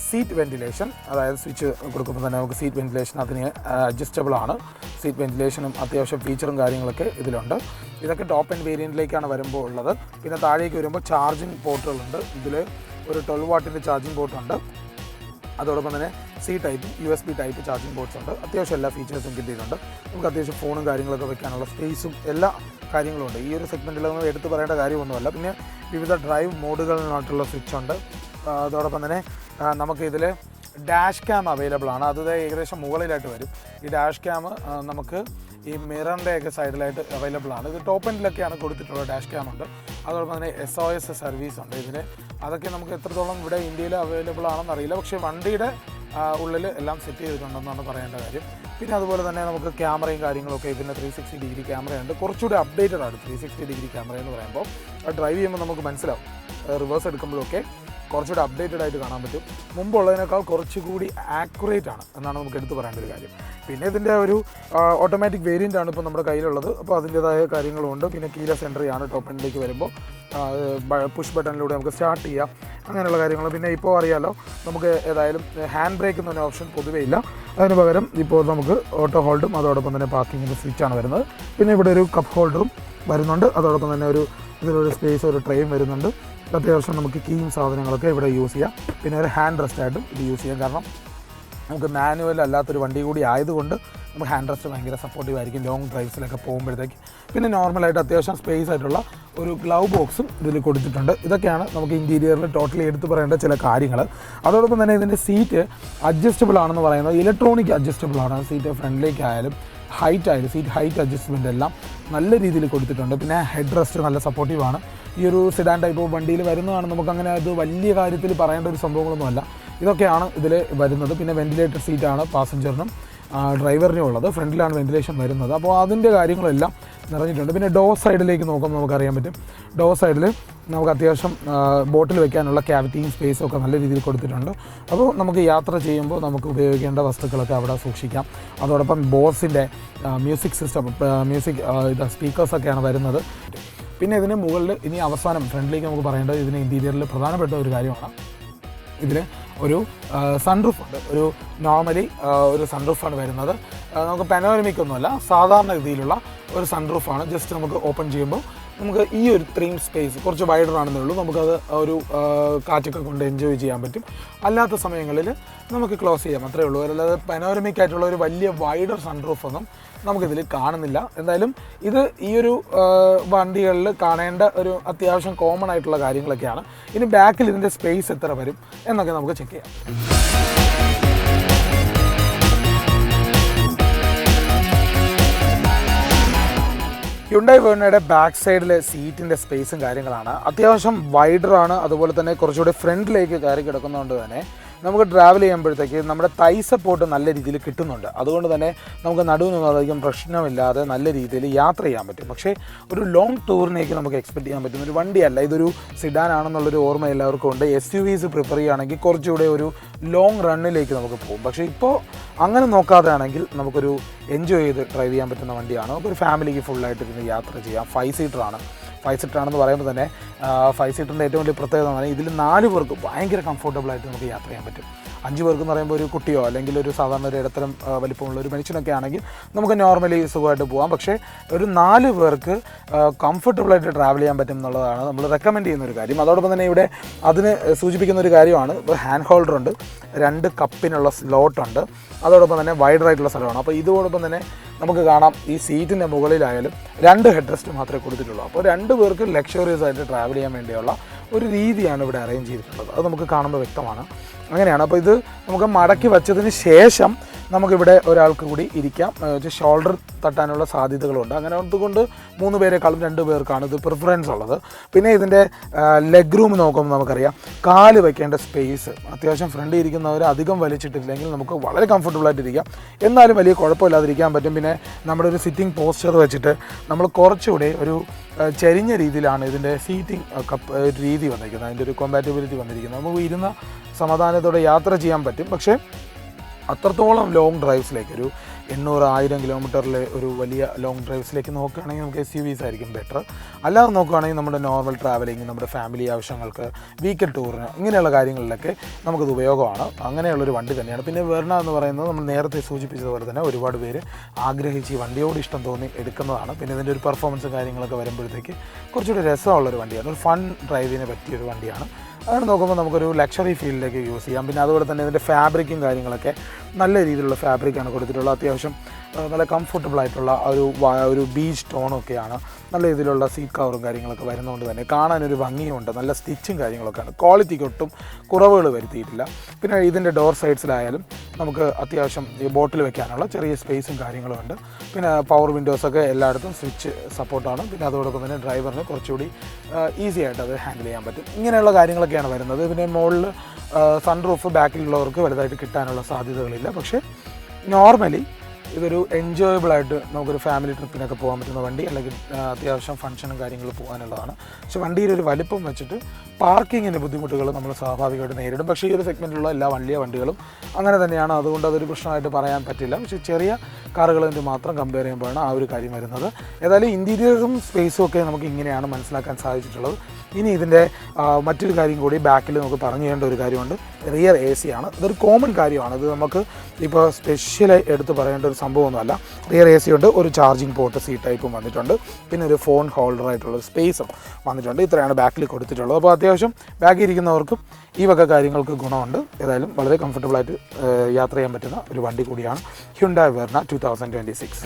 സീറ്റ് വെൻറ്റിലേഷൻ, അതായത് സ്വിച്ച് കൊടുക്കുമ്പോൾ തന്നെ നമുക്ക് സീറ്റ് വെൻറ്റിലേഷൻ അതിന് അഡ്ജസ്റ്റബിൾ ആണ്. സീറ്റ് വെൻറ്റിലേഷനും അത്യാവശ്യം ഫീച്ചറും കാര്യങ്ങളൊക്കെ ഇതിലുണ്ട്. ഇതൊക്കെ ടോപ്പ് എൻഡ് വേരിയൻറ്റിലേക്കാണ് വരുമ്പോൾ ഉള്ളത്. പിന്നെ താഴേക്ക് വരുമ്പോൾ ചാർജിങ് പോർട്ടുകളുണ്ട്. ഇതിൽ ഒരു 12 വാട്ടിൻ്റെ ചാർജിങ് പോർട്ടുണ്ട്. അതോടൊപ്പം തന്നെ type USB type charging ports ഉണ്ട്. അത്യാവശ്യം എല്ലാ ഫീച്ചേഴ്സും കിട്ടിയിട്ടുണ്ട്. നമുക്ക് അത്യാവശ്യം ഫോണും കാര്യങ്ങളൊക്കെ വെക്കാനുള്ള സ്പേസും എല്ലാ കാര്യങ്ങളും ഉണ്ട്. ഈ ഒരു സെഗ്മെൻറ്റിലൊന്നും എടുത്ത് പറയേണ്ട കാര്യമൊന്നുമല്ല. പിന്നെ വിവിധ ഡ്രൈവ് മോഡുകളിനായിട്ടുള്ള സ്വിച്ച് ഉണ്ട്. അതോടൊപ്പം തന്നെ നമുക്കിതിൽ ഡാഷ് ക്യാം അവൈലബിൾ ആണ്. അത് ഏകദേശം മുകളിലായിട്ട് വരും. ഈ ഡാഷ് ക്യാം നമുക്ക് ഈ മിററിൻ്റെയൊക്കെ സൈഡിലായിട്ട് അവൈലബിൾ ആണ്. ഇത് ടോപ്പ് എൻഡിലൊക്കെയാണ് കൊടുത്തിട്ടുള്ളത്. ഡാഷ് ക്യാം ഉണ്ട്. അതോടൊപ്പം തന്നെ SOS സർവീസ് ഉണ്ട് ഇതിന്. അതൊക്കെ നമുക്ക് എത്രത്തോളം ഇവിടെ ഇന്ത്യയിൽ അവൈലബിൾ ആണെന്ന് അറിയില്ല. പക്ഷേ വണ്ടിയുടെ ഉള്ളിൽ എല്ലാം സെറ്റ് ചെയ്തിട്ടുണ്ടെന്നാണ് പറയേണ്ട കാര്യം. പിന്നെ അതുപോലെ തന്നെ നമുക്ക് ക്യാമറയും കാര്യങ്ങളൊക്കെ ഇതിന് 360 ഡിഗ്രി ക്യാമറയുണ്ട്. കുറച്ചുകൂടി അപ്ഡേറ്റഡ് ആണ് 360 ഡിഗ്രി ക്യാമറ എന്ന് പറയുമ്പോൾ. ഡ്രൈവ് ചെയ്യുമ്പോൾ നമുക്ക് മനസ്സിലാവും. റിവേഴ്സ് എടുക്കുമ്പോഴൊക്കെ കുറച്ചുകൂടി അപ്ഡേറ്റഡ് ആയിട്ട് കാണാൻ പറ്റും. മുമ്പുള്ളതിനേക്കാൾ കുറച്ചുകൂടി ആക്യുറേറ്റ് ആണ് എന്നാണ് നമുക്ക് എടുത്ത് പറയേണ്ട ഒരു കാര്യം. പിന്നെ ഇതിൻ്റെ ഒരു ഓട്ടോമാറ്റിക് വേരിയൻ്റ് ആണ് ഇപ്പോൾ നമ്മുടെ കയ്യിലുള്ളത്. അപ്പോൾ അതിൻ്റേതായ കാര്യങ്ങളുമുണ്ട്. പിന്നെ കീലെസ് എൻട്രി ആണ് ടോപ്പ് എൻഡിലേക്ക് വരുമ്പോൾ. പുഷ് ബട്ടണിലൂടെ നമുക്ക് സ്റ്റാർട്ട് ചെയ്യാം, അങ്ങനെയുള്ള കാര്യങ്ങൾ. പിന്നെ ഇപ്പോൾ അറിയാമല്ലോ, നമുക്ക് ഏതായാലും ഹാൻഡ് ബ്രേക്ക് എന്നൊരു ഓപ്ഷൻ പൊതുവേ ഇല്ല. അതിന് പകരം ഇപ്പോൾ നമുക്ക് ഓട്ടോ ഹോൾഡും അതോടൊപ്പം തന്നെ പാർക്കിങ്ങിൻ്റെ സ്വിച്ചാണ് വരുന്നത്. പിന്നെ ഇവിടെ ഒരു കപ്പ് ഹോൾഡറും വരുന്നുണ്ട്. അതോടൊപ്പം തന്നെ ഇതിലൊരു സ്പേസ്, ഒരു ട്രെയും വരുന്നുണ്ട്. അത്യാവശ്യം നമുക്ക് കീയും സാധനങ്ങളൊക്കെ ഇവിടെ യൂസ് ചെയ്യാം. പിന്നെ ഒരു ഹാൻഡ് റെസ്റ്റായിട്ടും ഇത് യൂസ് ചെയ്യാം. കാരണം നമുക്ക് മാനുവൽ അല്ലാത്തൊരു വണ്ടി കൂടി ആയതുകൊണ്ട് നമുക്ക് ഹാൻഡ് റെസ്റ്റ് ഭയങ്കര സപ്പോർട്ടീവ് ആയിരിക്കും ലോങ് ഡ്രൈവ്സിലൊക്കെ പോകുമ്പോഴത്തേക്ക്. പിന്നെ നോർമലായിട്ട് അത്യാവശ്യം സ്പേസ് ആയിട്ടുള്ള ഒരു ഗ്ലൗ ബോക്സും ഇതിൽ കൊടുത്തിട്ടുണ്ട്. ഇതൊക്കെയാണ് നമുക്ക് ഇൻറ്റീരിയറിൽ ടോട്ടലി എടുത്ത് പറയേണ്ട ചില കാര്യങ്ങൾ. അതോടൊപ്പം തന്നെ ഇതിൻ്റെ സീറ്റ് അഡ്ജസ്റ്റബിൾ ആണെന്ന് പറയുന്നത് ഇലക്ട്രോണിക് അഡ്ജസ്റ്റബിൾ ആണ്. സീറ്റ് ഫ്രണ്ടിലേക്കായാലും ഹൈറ്റ് ആയാലും സീറ്റ് ഹൈറ്റ് അഡ്ജസ്റ്റ്മെൻ്റ് എല്ലാം നല്ല രീതിയിൽ കൊടുത്തിട്ടുണ്ട്. പിന്നെ ഹെഡ് റെസ്റ്റ് നല്ല സപ്പോർട്ടീവാണ്. ഈ ഒരു സെഡാൻ ടൈപ്പ് ഓഫ് വണ്ടിയിൽ വരുന്നതാണ്. നമുക്കങ്ങനെ അത് വലിയ കാര്യത്തിൽ പറയേണ്ട ഒരു സംഭവങ്ങളൊന്നുമല്ല. ഇതൊക്കെയാണ് ഇതിൽ വരുന്നത്. പിന്നെ വെൻറ്റിലേറ്റഡ് സീറ്റാണ് പാസഞ്ചറിനും ഡ്രൈവറിനും ഉള്ളത്. ഫ്രണ്ടിലാണ് വെൻറ്റിലേഷൻ വരുന്നത്. അപ്പോൾ അതിൻ്റെ കാര്യങ്ങളെല്ലാം നിറഞ്ഞിട്ടുണ്ട്. പിന്നെ ഡോർ സൈഡിലേക്ക് നോക്കുമ്പോൾ നമുക്കറിയാൻ പറ്റും. ഡോർ സൈഡിൽ നമുക്ക് അത്യാവശ്യം ബോട്ടിൽ വെക്കാനുള്ള ക്യാവിറ്റിയും സ്പേസും ഒക്കെ നല്ല രീതിയിൽ കൊടുത്തിട്ടുണ്ട്. അപ്പോൾ നമുക്ക് യാത്ര ചെയ്യുമ്പോൾ നമുക്ക് ഉപയോഗിക്കേണ്ട വസ്തുക്കളൊക്കെ അവിടെ സൂക്ഷിക്കാം. അതോടൊപ്പം ബോസിൻ്റെ മ്യൂസിക് സിസ്റ്റം, സ്പീക്കേഴ്സൊക്കെയാണ് വരുന്നത്. പിന്നെ ഇതിന് മുകളിൽ ഇനി അവസാനം ഫ്രണ്ടിലേക്ക് നമുക്ക് പറയേണ്ടത് ഇതിന് ഇൻറ്റീരിയറിൽ പ്രധാനപ്പെട്ട ഒരു കാര്യമാണ്. ഇതിൽ ഒരു സൺറൂഫ് ഉണ്ട്. ഒരു നോർമലി ഒരു സൺറൂഫാണ് വരുന്നത്. നമുക്ക് പനോരമിക് ഒന്നുമല്ല, സാധാരണ രീതിയിലുള്ള ഒരു സൺറൂഫാണ്. ജസ്റ്റ് നമുക്ക് ഓപ്പൺ ചെയ്യുമ്പോൾ നമുക്ക് ഈ ഒരു ഇത്രയും സ്പേസ് കുറച്ച് വൈഡറാണെന്നേ ഉള്ളൂ. നമുക്കത് ഒരു കാറ്റൊക്കെ കൊണ്ട് എൻജോയ് ചെയ്യാൻ പറ്റും. അല്ലാത്ത സമയങ്ങളിൽ നമുക്ക് ക്ലോസ് ചെയ്യാം, അത്രയേ ഉള്ളൂ. അല്ലാതെ പനോരമിക് ആയിട്ടുള്ള ഒരു വലിയ വൈഡർ സൺറൂഫൊന്നും നമുക്കിതിൽ കാണുന്നില്ല. എന്തായാലും ഇത് ഈ ഒരു വണ്ടികളിൽ കാണേണ്ട ഒരു അത്യാവശ്യം കോമൺ ആയിട്ടുള്ള കാര്യങ്ങളൊക്കെയാണ്. ഇനി ബാക്കിൽ ഇതിൻ്റെ സ്പേസ് എത്ര വരും എന്നൊക്കെ നമുക്ക് ചെക്ക് ചെയ്യാം. ഹ്യുണ്ടായി വെർണയുടെ ബാക്ക് സൈഡിലെ സീറ്റിൻ്റെ സ്പേസും കാര്യങ്ങളാണ് അത്യാവശ്യം വൈഡറാണ്. അതുപോലെ തന്നെ കുറച്ചുകൂടി ഫ്രണ്ടിലേക്ക് കയറി കിടക്കുന്നതുകൊണ്ട് തന്നെ നമുക്ക് ട്രാവൽ ചെയ്യുമ്പോഴത്തേക്ക് നമ്മുടെ തൈ സപ്പോർട്ട് നല്ല രീതിയിൽ കിട്ടുന്നുണ്ട്. അതുകൊണ്ട് തന്നെ നമുക്ക് നടുവിനൊന്നും അധികം പ്രശ്നമില്ലാതെ നല്ല രീതിയിൽ യാത്ര ചെയ്യാൻ പറ്റും. പക്ഷേ ഒരു ലോങ് ടൂറിനേക്ക് നമുക്ക് എക്സ്പെക്ട് ചെയ്യാൻ പറ്റുന്ന ഒരു വണ്ടിയല്ല. ഇതൊരു സിഡാൻ ആണെന്നുള്ളൊരു ഓർമ്മ എല്ലാവർക്കും ഉണ്ട്. SUVs പ്രിഫർ ചെയ്യുകയാണെങ്കിൽ കുറച്ചുകൂടെ ഒരു ലോങ് റണ്ണിലേക്ക് നമുക്ക് പോകും. പക്ഷേ ഇപ്പോൾ അങ്ങനെ നോക്കാതെ ആണെങ്കിൽ നമുക്കൊരു എൻജോയ് ചെയ്ത് ഡ്രൈവ് ചെയ്യാൻ പറ്റുന്ന വണ്ടിയാണ്. നമുക്കൊരു ഫാമിലിക്ക് ഫുള്ളായിട്ട് ഇരുന്ന് യാത്ര ചെയ്യാം. 5 സീറ്ററാണ്. 5 സീറ്ററാണെന്ന് പറയുമ്പോൾ തന്നെ 5 സീറ്ററിൻ്റെ ഏറ്റവും വലിയ പ്രത്യേകത എന്ന് പറഞ്ഞാൽ ഇതിൽ 4 പേർക്ക് ഭയങ്കര കംഫർട്ടബിളായിട്ട് നമുക്ക് യാത്ര ചെയ്യാൻ പറ്റും. 5 പേർക്ക് എന്ന് പറയുമ്പോൾ ഒരു കുട്ടിയോ അല്ലെങ്കിൽ ഒരു സാധാരണ ഒരു ഇടത്തരം വലിപ്പമുള്ള ഒരു മനുഷ്യനൊക്കെ ആണെങ്കിൽ നമുക്ക് നോർമലി സുഖമായിട്ട് പോകാം. പക്ഷേ ഒരു 4 പേർക്ക് കംഫർട്ടബിളായിട്ട് ട്രാവൽ ചെയ്യാൻ പറ്റും എന്നുള്ളതാണ് നമ്മൾ റെക്കമെൻഡ് ചെയ്യുന്ന ഒരു കാര്യം. അതോടൊപ്പം തന്നെ ഇവിടെ അതിന് സൂചിപ്പിക്കുന്ന ഒരു കാര്യമാണ്, ഹാൻഡ് ഹോൾഡറുണ്ട്, 2 കപ്പിനുള്ള സ്ലോട്ടുണ്ട്, അതോടൊപ്പം തന്നെ വൈഡറായിട്ടുള്ള സ്ഥലമാണ്. അപ്പോൾ ഇതോടൊപ്പം തന്നെ നമുക്ക് കാണാം ഈ സീറ്റിൻ്റെ മുകളിലായാലും 2 ഹെഡ് റെസ്റ്റ് മാത്രമേ കൊടുത്തിട്ടുള്ളൂ. അപ്പോൾ 2 പേർക്ക് ലക്ഷറിയസ് ആയിട്ട് ട്രാവൽ ചെയ്യാൻ വേണ്ടിയുള്ള ഒരു രീതിയാണ് ഇവിടെ അറേഞ്ച് ചെയ്തിട്ടുള്ളത്. അത് നമുക്ക് കാണുമ്പോൾ വ്യക്തമാണ്. അങ്ങനെയാണ്. അപ്പോൾ ഇത് നമുക്ക് മടക്കി വച്ചതിന് ശേഷം നമുക്കിവിടെ ഒരാൾക്ക് കൂടി ഇരിക്കാം. ഷോൾഡർ തട്ടാനുള്ള സാധ്യതകളുണ്ട്. അങ്ങനെ അതുകൊണ്ട് 3 പേരെക്കാളും 2 പേർക്കാണ് ഇത് പ്രിഫറൻസ് ഉള്ളത്. പിന്നെ ഇതിൻ്റെ ലെഗ് റൂം നോക്കുമ്പോൾ നമുക്കറിയാം കാല് വയ്ക്കേണ്ട സ്പേസ് അത്യാവശ്യം ഫ്രണ്ടിൽ ഇരിക്കുന്നവർ അധികം വലിച്ചിട്ടില്ലെങ്കിൽ നമുക്ക് വളരെ കംഫർട്ടബിളായിട്ടിരിക്കാം. എന്നാലും വലിയ കുഴപ്പമില്ലാതിരിക്കാൻ പറ്റും. പിന്നെ നമ്മുടെ ഒരു സിറ്റിംഗ് പോസ്ചർ വെച്ചിട്ട് നമ്മൾ കുറച്ചുകൂടി ഒരു ചരിഞ്ഞ രീതിയിലാണ് ഇതിൻ്റെ സീറ്റിംഗ് രീതി വന്നിരിക്കുന്നത്. അതിൻ്റെ ഒരു കോമ്പാറ്റബിലിറ്റി വന്നിരിക്കുന്നത്. നമുക്ക് ഇരുന്ന സമാധാനത്തോടെ യാത്ര ചെയ്യാൻ പറ്റും. പക്ഷേ അത്രത്തോളം ലോങ് ഡ്രൈവ്സിലേക്ക് ഒരു 800-1000 കിലോമീറ്ററിലെ ഒരു വലിയ ലോങ് ഡ്രൈവ്സിലേക്ക് നോക്കുകയാണെങ്കിൽ നമുക്ക് SUVs ആയിരിക്കും ബെറ്റർ. അല്ലാതെ നോക്കുകയാണെങ്കിൽ നമ്മുടെ നോർമൽ ട്രാവലിംഗ്, നമ്മുടെ ഫാമിലി ആവശ്യങ്ങൾക്ക്, വീക്കെൻഡ് ടൂറിന്, ഇങ്ങനെയുള്ള കാര്യങ്ങളിലൊക്കെ നമുക്കത് ഉപയോഗമാണ്. അങ്ങനെയുള്ളൊരു വണ്ടി തന്നെയാണ്. പിന്നെ വെർണ എന്ന് പറയുന്നത് നമ്മൾ നേരത്തെ സൂചിപ്പിച്ചതുപോലെ തന്നെ ഒരുപാട് പേര് ആഗ്രഹിച്ച് ഈ വണ്ടിയോട് ഇഷ്ടം തോന്നി എടുക്കുന്നതാണ്. പിന്നെ ഇതിൻ്റെ ഒരു പെർഫോമൻസ് കാര്യങ്ങളൊക്കെ വരുമ്പോഴത്തേക്ക് കുറച്ചുകൂടി രസമുള്ളൊരു വണ്ടിയാണ്. ഒരു ഫൺ ഡ്രൈവിന് പറ്റിയൊരു വണ്ടിയാണ്. അങ്ങനെ നോക്കുമ്പോൾ നമുക്കൊരു ലക്ഷറി ഫീൽഡിലേക്ക് യൂസ് ചെയ്യാം. പിന്നെ അതുപോലെ തന്നെ ഇതിൻ്റെ ഫാബ്രിക്കും കാര്യങ്ങളൊക്കെ നല്ല രീതിയിലുള്ള ഫാബ്രിക്കാണ് കൊടുത്തിട്ടുള്ളത്. അത്യാവശ്യം നല്ല കംഫർട്ടബിൾ ആയിട്ടുള്ള ഒരു ബീച്ച് ടോണൊക്കെയാണ്. നല്ല രീതിയിലുള്ള സീറ്റ് കവറും കാര്യങ്ങളൊക്കെ വരുന്നതുകൊണ്ട് തന്നെ കാണാനൊരു ഭംഗിയുണ്ട്. നല്ല സ്റ്റിച്ചും കാര്യങ്ങളൊക്കെയാണ്. ക്വാളിറ്റിക്ക് ഒട്ടും കുറവുകൾ വരുത്തിയിട്ടില്ല. പിന്നെ ഇതിൻ്റെ ഡോർ സൈഡ്സിലായാലും നമുക്ക് അത്യാവശ്യം ഈ ബോട്ടിൽ വെക്കാനുള്ള ചെറിയ സ്പേസും കാര്യങ്ങളും ഉണ്ട്. പിന്നെ പവർ വിൻഡോസൊക്കെ എല്ലായിടത്തും സ്വിച്ച് സപ്പോർട്ടാണ്. പിന്നെ അതോടൊപ്പം തന്നെ ഡ്രൈവറിന് കുറച്ചുകൂടി ഈസി ആയിട്ട് അത് ഹാൻഡിൽ ചെയ്യാൻ പറ്റും. ഇങ്ങനെയുള്ള കാര്യങ്ങളൊക്കെയാണ് വരുന്നത്. പിന്നെ മുകളിൽ സൺറൂഫ് ബാക്കിലുള്ളവർക്ക് വലുതായിട്ട് കിട്ടാനുള്ള സാധ്യതകളില്ല. പക്ഷേ നോർമലി ഇതൊരു എൻജോയബിളായിട്ട് നമുക്കൊരു ഫാമിലി ട്രിപ്പിനൊക്കെ പോകാൻ പറ്റുന്ന വണ്ടി, അല്ലെങ്കിൽ അത്യാവശ്യം ഫംഗ്ഷനും കാര്യങ്ങളും പോകാനുള്ളതാണ്. പക്ഷേ വണ്ടിയുടെ ഒരു വലിപ്പം വെച്ചിട്ട് പാർക്കിങ്ങിൻ്റെ ബുദ്ധിമുട്ടുകൾ നമ്മൾ സ്വാഭാവികമായിട്ട് നേരിടും. പക്ഷേ ഈ ഒരു സെഗ്മെൻറ്റിലുള്ള എല്ലാ വലിയ വണ്ടികളും അങ്ങനെ തന്നെയാണ്. അതുകൊണ്ട് അതൊരു പ്രശ്നമായിട്ട് പറയാൻ പറ്റില്ല. പക്ഷേ ചെറിയ കാറുകളിൻ്റെ മാത്രം കമ്പയർ ചെയ്യുമ്പോഴാണ് ആ ഒരു കാര്യം വരുന്നത്. ഏതായാലും ഇൻറ്റീരിയറും സ്പേസും ഒക്കെ നമുക്ക് ഇങ്ങനെയാണ് മനസ്സിലാക്കാൻ സാധിച്ചിട്ടുള്ളത്. ഇനി ഇതിൻ്റെ മറ്റൊരു കാര്യം കൂടി ബാക്കിൽ നമുക്ക് പറഞ്ഞു ചെയ്യേണ്ട ഒരു കാര്യമുണ്ട്. റിയർ AC ആണ്. ഇതൊരു കോമൺ കാര്യമാണ്. ഇത് നമുക്ക് ഇപ്പോൾ സ്പെഷ്യലായി എടുത്ത് പറയേണ്ട ഒരു സംഭവമൊന്നുമല്ല. റിയർ AC ഉണ്ട്. ഒരു ചാർജിങ് പോർട്ട് C ടൈപ്പും വന്നിട്ടുണ്ട്. പിന്നെ ഒരു ഫോൺ ഹോൾഡറായിട്ടുള്ള സ്പേസും വന്നിട്ടുണ്ട്. ഇത്രയാണ് ബാക്കിൽ കൊടുത്തിട്ടുള്ളത്. അപ്പോൾ അത്യാവശ്യം ബാക്കിൽ ഇരിക്കുന്നവർക്കും ഈ വക കാര്യങ്ങൾക്ക് ഗുണമുണ്ട്. ഏതായാലും വളരെ കംഫർട്ടബിളായിട്ട് യാത്ര ചെയ്യാൻ പറ്റുന്ന ഒരു വണ്ടി കൂടിയാണ് ഹ്യുണ്ടായ് വെർണ 2026.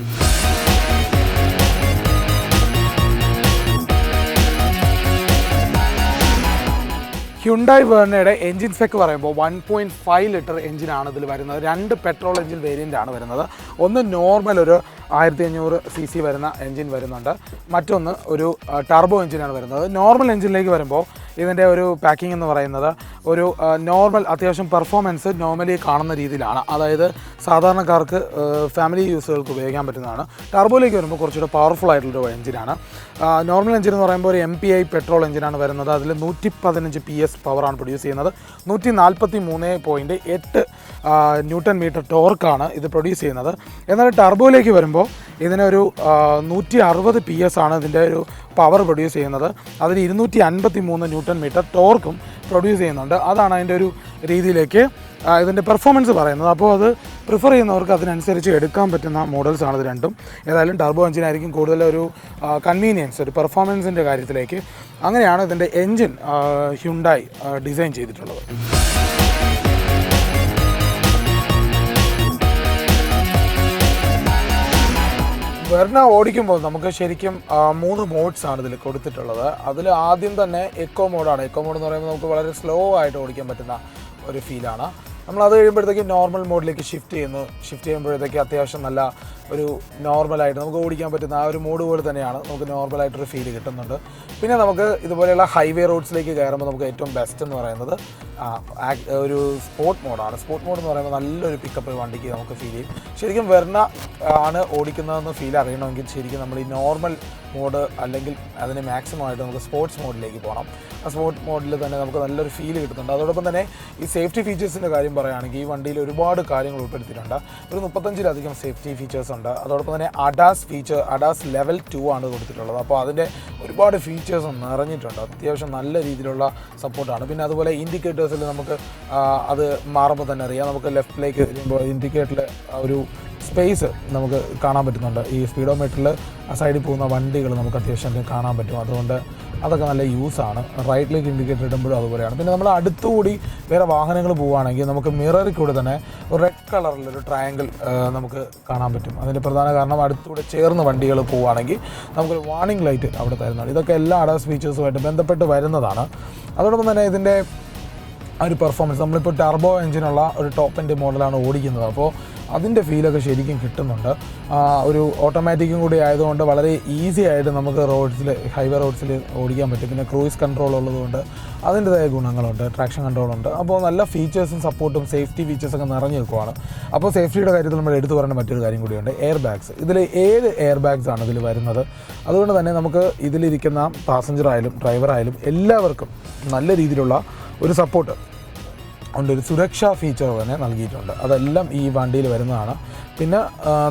ഹ്യുണ്ടായ് വെർണയുടെ എൻജിൻ സ്പെക്ക് പറയുമ്പോൾ 1.5 ലിറ്റർ എഞ്ചിനാണ് ഇതിൽ വരുന്നത്. 2 പെട്രോൾ എഞ്ചിൻ വേരിയൻ്റാണ് വരുന്നത്. ഒന്ന് നോർമൽ ഒരു 1500 cc വരുന്ന എഞ്ചിൻ വരുന്നുണ്ട്. മറ്റൊന്ന് ഒരു ടർബോ എഞ്ചിനാണ് വരുന്നത്. നോർമൽ എഞ്ചിനിലേക്ക് വരുമ്പോൾ ഇതിൻ്റെ ഒരു പാക്കിംഗ് എന്ന് പറയുന്നത് ഒരു നോർമൽ അത്യാവശ്യം പെർഫോമൻസ് നോർമലി കാണുന്ന രീതിയിലാണ്. അതായത് സാധാരണക്കാർക്ക് ഫാമിലി യൂസുകൾക്ക് ഉപയോഗിക്കാൻ പറ്റുന്നതാണ്. ടർബോയിലേക്ക് വരുമ്പോൾ കുറച്ചുകൂടെ പവർഫുൾ ആയിട്ടുള്ളൊരു എഞ്ചിനാണ്. നോർമൽ എഞ്ചിൻ എന്ന് പറയുമ്പോൾ ഒരു MPI പെട്രോൾ എഞ്ചിനാണ് വരുന്നത്. അതിൽ 115 PS പവറാണ് പ്രൊഡ്യൂസ് ചെയ്യുന്നത്. 143.8 ന്യൂട്ടൺ മീറ്റർ ടോർക്കാണ് ഇത് പ്രൊഡ്യൂസ് ചെയ്യുന്നത്. എന്നാൽ ടർബോയിലേക്ക് വരുമ്പോൾ ഇതിനൊരു 160 PS ആണ് ഇതിൻ്റെ ഒരു പവർ പ്രൊഡ്യൂസ് ചെയ്യുന്നത്. അതിൽ 253 ന്യൂട്ടൺ മീറ്റർ ടോർക്കും പ്രൊഡ്യൂസ് ചെയ്യുന്നുണ്ട്. അതാണ് അതിൻ്റെ ഒരു രീതിയിലേക്ക് ഇതിൻ്റെ പെർഫോമൻസ് പറയുന്നത്. അപ്പോൾ അത് പ്രിഫർ ചെയ്യുന്നവർക്ക് അതിനനുസരിച്ച് എടുക്കാൻ പറ്റുന്ന മോഡൽസാണ് ഇത് രണ്ടും. ഏതായാലും ടർബോ എഞ്ചിനായിരിക്കും കൂടുതലൊരു കൺവീനിയൻസ്, ഒരു പെർഫോമൻസിൻ്റെ കാര്യത്തിലേക്ക്. അങ്ങനെയാണ് ഇതിൻ്റെ എൻജിൻ ഹ്യുണ്ടായ് ഡിസൈൻ ചെയ്തിട്ടുള്ളത്. വെർണ ഓടിക്കുമ്പോൾ നമുക്ക് ശരിക്കും 3 മോഡ്സാണ് ഇതിൽ കൊടുത്തിട്ടുള്ളത്. അതിൽ ആദ്യം തന്നെ എക്കോ മോഡാണ്. എക്കോ മോഡ് എന്ന് പറയുമ്പോൾ നമുക്ക് വളരെ സ്ലോ ആയിട്ട് ഓടിക്കാൻ പറ്റുന്ന ഒരു ഫീലാണ്. നമ്മളത് കഴിയുമ്പോഴത്തേക്ക് നോർമൽ മോഡിലേക്ക് ഷിഫ്റ്റ് ചെയ്യുമ്പോഴത്തേക്ക് അത്യാവശ്യം നല്ല ഒരു നോർമലായിട്ട് നമുക്ക് ഓടിക്കാൻ പറ്റുന്ന ആ ഒരു മോഡ് പോലെ തന്നെയാണ് നമുക്ക് നോർമലായിട്ടൊരു ഫീൽ കിട്ടുന്നുണ്ട്. പിന്നെ നമുക്ക് ഇതുപോലെയുള്ള ഹൈവേ റോഡ്സിലേക്ക് കയറുമ്പോൾ നമുക്ക് ഏറ്റവും ബെസ്റ്റ് എന്ന് പറയുന്നത് ഒരു സ്പോർട്ട് മോഡാണ്. സ്പോർട്ട് മോഡ് എന്ന് പറയുമ്പോൾ നല്ലൊരു പിക്കപ്പ് വണ്ടിക്ക് നമുക്ക് ഫീൽ ചെയ്യും. ശരിക്കും വെർണ ആണ് ഓടിക്കുന്നതെന്ന് ഫീൽ അറിയണമെങ്കിൽ ശരിക്കും നമ്മൾ ഈ നോർമൽ മോഡ് അല്ലെങ്കിൽ അതിന് മാക്സിമം ആയിട്ട് നമുക്ക് സ്പോർട്സ് മോഡിലേക്ക് പോകണം. ആ സ്പോർട്സ് മോഡിൽ തന്നെ നമുക്ക് നല്ലൊരു ഫീൽ കിട്ടുന്നുണ്ട്. അതോടൊപ്പം തന്നെ ഈ സേഫ്റ്റി ഫീച്ചേഴ്സിൻ്റെ കാര്യം പറയുകയാണെങ്കിൽ ഈ വണ്ടിയിൽ ഒരുപാട് കാര്യങ്ങൾ ഉൾപ്പെടുത്തിയിട്ടുണ്ട്. ഒരു 35ലധികം സേഫ്റ്റി ഫീച്ചേഴ്സ് ഉണ്ട്. അതോടൊപ്പം തന്നെ അഡാസ് ലെവൽ 2 ആണ് കൊടുത്തിട്ടുള്ളത്. അപ്പോൾ അതിൻ്റെ ഒരുപാട് ഫീച്ചേഴ്സും നിറഞ്ഞിട്ടുണ്ട്. അത്യാവശ്യം നല്ല രീതിയിലുള്ള സപ്പോർട്ടാണ്. പിന്നെ അതുപോലെ ഇൻഡിക്കേറ്റേഴ്സിൽ നമുക്ക് അത് മാറുമ്പോൾ തന്നെ അറിയാം. നമുക്ക് ലെഫ്റ്റിലേക്ക് വരുമ്പോൾ ഇൻഡിക്കേറ്ററിൽ ഒരു സ്പേസ് നമുക്ക് കാണാൻ പറ്റുന്നുണ്ട്. ഈ സ്പീഡോമീറ്ററിൽ ആ സൈഡിൽ പോകുന്ന വണ്ടികൾ നമുക്ക് അത്യാവശ്യം കാണാൻ പറ്റും. അതുകൊണ്ട് അതൊക്കെ നല്ല യൂസാണ്. റൈറ്റിലേക്ക് ഇൻഡിക്കേറ്റർ ഇടുമ്പോഴും അതുപോലെയാണ്. പിന്നെ നമ്മൾ അടുത്തുകൂടി വേറെ വാഹനങ്ങൾ പോവുകയാണെങ്കിൽ നമുക്ക് മിററിൽ കൂടെ തന്നെ ഒരു റെഡ് കളറിലൊരു ട്രയാങ്കിൾ നമുക്ക് കാണാൻ പറ്റും. അതിൻ്റെ പ്രധാന കാരണം അടുത്തുകൂടെ ചേർന്ന് വണ്ടികൾ പോവുകയാണെങ്കിൽ നമുക്കൊരു വാർണിംഗ് ലൈറ്റ് അവിടെ തരുന്നതാണ്. ഇതൊക്കെ എല്ലാ അഡാസ് ഫീച്ചേഴ്സുമായിട്ട് ബന്ധപ്പെട്ട് വരുന്നതാണ്. അതോടൊപ്പം തന്നെ ഇതിൻ്റെ ആ ഒരു പെർഫോമൻസ്, നമ്മളിപ്പോൾ ടർബോ എഞ്ചിനുള്ള ഒരു ടോപ്പ് എൻഡ് മോഡലാണ് ഓടിക്കുന്നത്. അപ്പോൾ അതിൻ്റെ ഫീലൊക്കെ ശരിക്കും കിട്ടുന്നുണ്ട്. ഒരു ഓട്ടോമാറ്റിക്കും കൂടി ആയതുകൊണ്ട് വളരെ ഈസി ആയിട്ട് നമുക്ക് ഹൈവേ റോഡ്സിൽ ഓടിക്കാൻ പറ്റും. പിന്നെ ക്രൂയിസ് കൺട്രോൾ ഉള്ളതുകൊണ്ട് അതിൻ്റെതായ ഗുണങ്ങളുണ്ട്. ട്രാക്ഷൻ കൺട്രോളുണ്ട്. അപ്പോൾ നല്ല ഫീച്ചേഴ്സും സപ്പോർട്ടും സേഫ്റ്റി ഫീച്ചേഴ്സൊക്കെ നിറഞ്ഞു നിൽക്കുവാണ്. അപ്പോൾ സേഫ്റ്റിയുടെ കാര്യത്തിൽ നമ്മൾ എടുത്തു പറയേണ്ട മറ്റൊരു കാര്യം കൂടിയുണ്ട്, എയർ ബാഗ്സ്. ഇതിൽ 7 എയർ ബാഗ്സ് ആണ് ഇതിൽ വരുന്നത്. അതുകൊണ്ട് തന്നെ നമുക്ക് ഇതിലിരിക്കുന്ന പാസഞ്ചറായാലും ഡ്രൈവറായാലും എല്ലാവർക്കും നല്ല രീതിയിലുള്ള ഒരു സപ്പോർട്ട് ഉണ്ട്, ഒരു സുരക്ഷാ ഫീച്ചർ തന്നെ നൽകിയിട്ടുണ്ട്. അതെല്ലാം ഈ വണ്ടിയിൽ വരുന്നതാണ്. പിന്നെ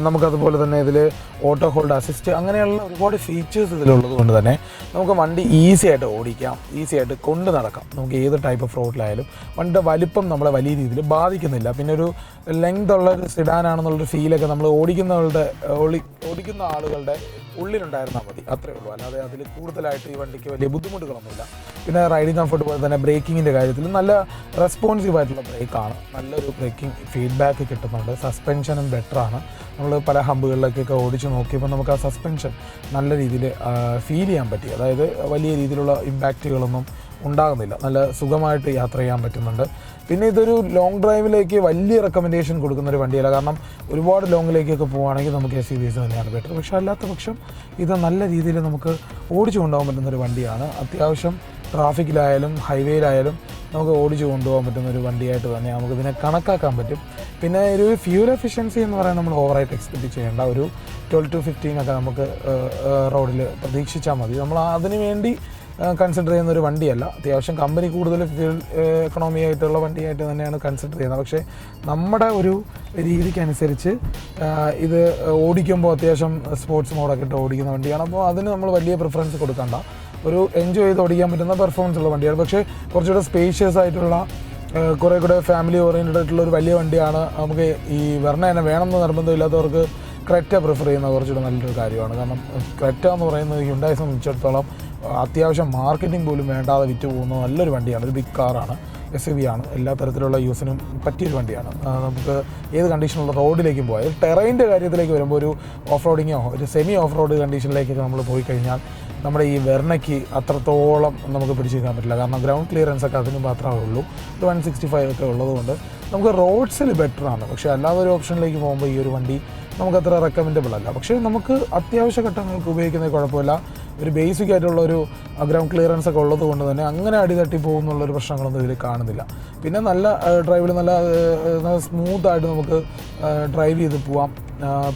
നമുക്കതുപോലെ തന്നെ ഇതിൽ ഓട്ടോ ഹോൾഡ് അസിസ്റ്റ് അങ്ങനെയുള്ള ഒരുപാട് ഫീച്ചേഴ്സ് ഇതിലുള്ളത് കൊണ്ട് തന്നെ നമുക്ക് വണ്ടി ഈസി ആയിട്ട് ഓടിക്കാം, ഈസി ആയിട്ട് കൊണ്ട് നടക്കാം. നമുക്ക് ഏത് ടൈപ്പ് ഓഫ് റോഡിലായാലും വണ്ടിയുടെ വലിപ്പം നമ്മളെ വലിയ രീതിയിൽ ബാധിക്കുന്നില്ല. പിന്നെ ഒരു ലെങ്ത് ഉള്ള ഒരു സിഡാനാണെന്നുള്ളൊരു ഫീലൊക്കെ നമ്മൾ ഓടിക്കുന്ന ആളുകളുടെ ഉള്ളിലുണ്ടായിരുന്നാൽ മതി, അത്രേ ഉള്ളൂ. അല്ലാതെ അതിൽ കൂടുതലായിട്ട് ഈ വണ്ടിക്ക് വലിയ ബുദ്ധിമുട്ടുകളൊന്നുമില്ല. പിന്നെ റൈഡിങ് കംഫർട്ട് പോലെ തന്നെ ബ്രേക്കിങ്ങിൻ്റെ കാര്യത്തിൽ നല്ല റെസ്പോൺസീവായിട്ടുള്ള ബ്രേക്കാണ്, നല്ലൊരു ബ്രേക്കിംഗ് ഫീഡ്ബാക്ക് കിട്ടുന്നുണ്ട്. സസ്പെൻഷനും ബെറ്ററാണ്. നമ്മൾ പല ഹമ്പുകളിലേക്കൊക്കെ ഓടിച്ച് നോക്കിയപ്പോൾ നമുക്ക് ആ സസ്പെൻഷൻ നല്ല രീതിയിൽ ഫീൽ ചെയ്യാൻ പറ്റി. അതായത് വലിയ രീതിയിലുള്ള ഇമ്പാക്റ്റുകളൊന്നും ഉണ്ടാകുന്നില്ല, നല്ല സുഖമായിട്ട് യാത്ര ചെയ്യാൻ പറ്റുന്നുണ്ട്. പിന്നെ ഇതൊരു ലോങ് ഡ്രൈവിലേക്ക് വലിയ റെക്കമെൻഡേഷൻ കൊടുക്കുന്നൊരു വണ്ടിയല്ല. കാരണം ഒരുപാട് ലോങ്ങിലേക്കൊക്കെ പോവുകയാണെങ്കിൽ നമുക്ക് SUVs തന്നെയാണ് ബെറ്റർ. പക്ഷേ അല്ലാത്ത പക്ഷം ഇത് നല്ല രീതിയിൽ നമുക്ക് ഓടിച്ചു കൊണ്ടുപോകാൻ പറ്റുന്നൊരു വണ്ടിയാണ്. അത്യാവശ്യം ട്രാഫിക്കിലായാലും ഹൈവേയിലായാലും നമുക്ക് ഓടിച്ചു കൊണ്ടുപോകാൻ പറ്റുന്നൊരു വണ്ടിയായിട്ട് തന്നെ നമുക്കിതിനെ കണക്കാക്കാൻ പറ്റും. പിന്നെ ഒരു ഫ്യൂൽ എഫിഷ്യൻസി എന്ന് പറയുന്നത് നമ്മൾ ഓവറായിട്ട് എക്സ്പെക്റ്റ് ചെയ്യേണ്ട, ഒരു 12 to 15 ഒക്കെ നമുക്ക് റോഡിൽ പ്രതീക്ഷിച്ചാൽ മതി. നമ്മൾ അതിന് വേണ്ടി കൺസിഡർ ചെയ്യുന്ന ഒരു വണ്ടിയല്ല. അത്യാവശ്യം കമ്പനി കൂടുതൽ ഫ്യൂൽ എക്കണോമി ആയിട്ടുള്ള വണ്ടിയായിട്ട് തന്നെയാണ് കൺസിഡർ ചെയ്യുന്നത്. പക്ഷേ നമ്മുടെ ഒരു രീതിക്കനുസരിച്ച് ഇത് ഓടിക്കുമ്പോൾ അത്യാവശ്യം സ്പോർട്സ് മോഡൊക്കെ ഇട്ട് ഓടിക്കുന്ന വണ്ടിയാണ്. അപ്പോൾ അതിന് നമ്മൾ വലിയ പ്രിഫറൻസ് കൊടുക്കണ്ട, ഒരു എൻജോയ് ചെയ്ത് ഓടിക്കാൻ പറ്റുന്ന പെർഫോമൻസ് ഉള്ള വണ്ടിയാണ്. പക്ഷേ കുറച്ചുകൂടെ സ്പേഷ്യസ് ആയിട്ടുള്ള കുറേ കൂടെ ഫാമിലി ഓറിയൻറ്റഡ് ആയിട്ടുള്ള ഒരു വലിയ വണ്ടിയാണ്. നമുക്ക് ഈ വെർണ തന്നെ വേണമെന്ന് നിർബന്ധമില്ലാത്തവർക്ക് ക്രെറ്റ പ്രിഫർ ചെയ്യുന്ന കുറച്ചുകൂടെ നല്ലൊരു കാര്യമാണ്. കാരണം ക്രെറ്റ എന്ന് പറയുന്നത് ഹ്യുണ്ടായെ സംബന്ധിച്ചിടത്തോളം അത്യാവശ്യം മാർക്കറ്റിംഗ് പോലും വേണ്ടാതെ വിറ്റ് പോകുന്ന നല്ലൊരു വണ്ടിയാണ്. ഒരു ബിഗ് കാറാണ്, SUV ആണ്, എല്ലാ തരത്തിലുള്ള യൂസിനും പറ്റിയൊരു വണ്ടിയാണ്. നമുക്ക് ഏത് കണ്ടീഷനുള്ള റോഡിലേക്കും പോകാം. ടെറൈൻ്റെ കാര്യത്തിലേക്ക് വരുമ്പോൾ ഒരു ഓഫ് റോഡിങ്ങോ ഒരു സെമി ഓഫ് റോഡ് കണ്ടീഷനിലേക്കൊക്കെ നമ്മൾ പോയി കഴിഞ്ഞാൽ നമ്മുടെ ഈ വെർണയ്ക്ക് അത്രത്തോളം നമുക്ക് പിടിച്ചെടുക്കാൻ പറ്റില്ല. കാരണം ഗ്രൗണ്ട് ക്ലിയറൻസ് ഒക്കെ അതിന് മാത്രമേ ഉള്ളൂ. ഒരു 165 ഒക്കെ ഉള്ളതുകൊണ്ട് നമുക്ക് റോഡ്സിൽ ബെറ്ററാണ്. പക്ഷേ അല്ലാതെ ഒരു ഓപ്ഷനിലേക്ക് പോകുമ്പോൾ ഈ ഒരു വണ്ടി നമുക്കത്ര റെക്കമെൻഡബിൾ അല്ല. പക്ഷേ നമുക്ക് അത്യാവശ്യ ഘട്ടങ്ങൾക്ക് ഉപയോഗിക്കുന്നത് കുഴപ്പമില്ല. ഒരു ബേസിക് ആയിട്ടുള്ള ഒരു ഗ്രൗണ്ട് ക്ലിയറൻസ് ഒക്കെ ഉള്ളത് കൊണ്ട് തന്നെ അങ്ങനെ അടിതട്ടി പോകുന്നുള്ളൊരു പ്രശ്നങ്ങളൊന്നും ഇതിൽ കാണുന്നില്ല. പിന്നെ നല്ല ഡ്രൈവിൽ നല്ല സ്മൂത്തായിട്ട് നമുക്ക് ഡ്രൈവ് ചെയ്ത് പോവാം.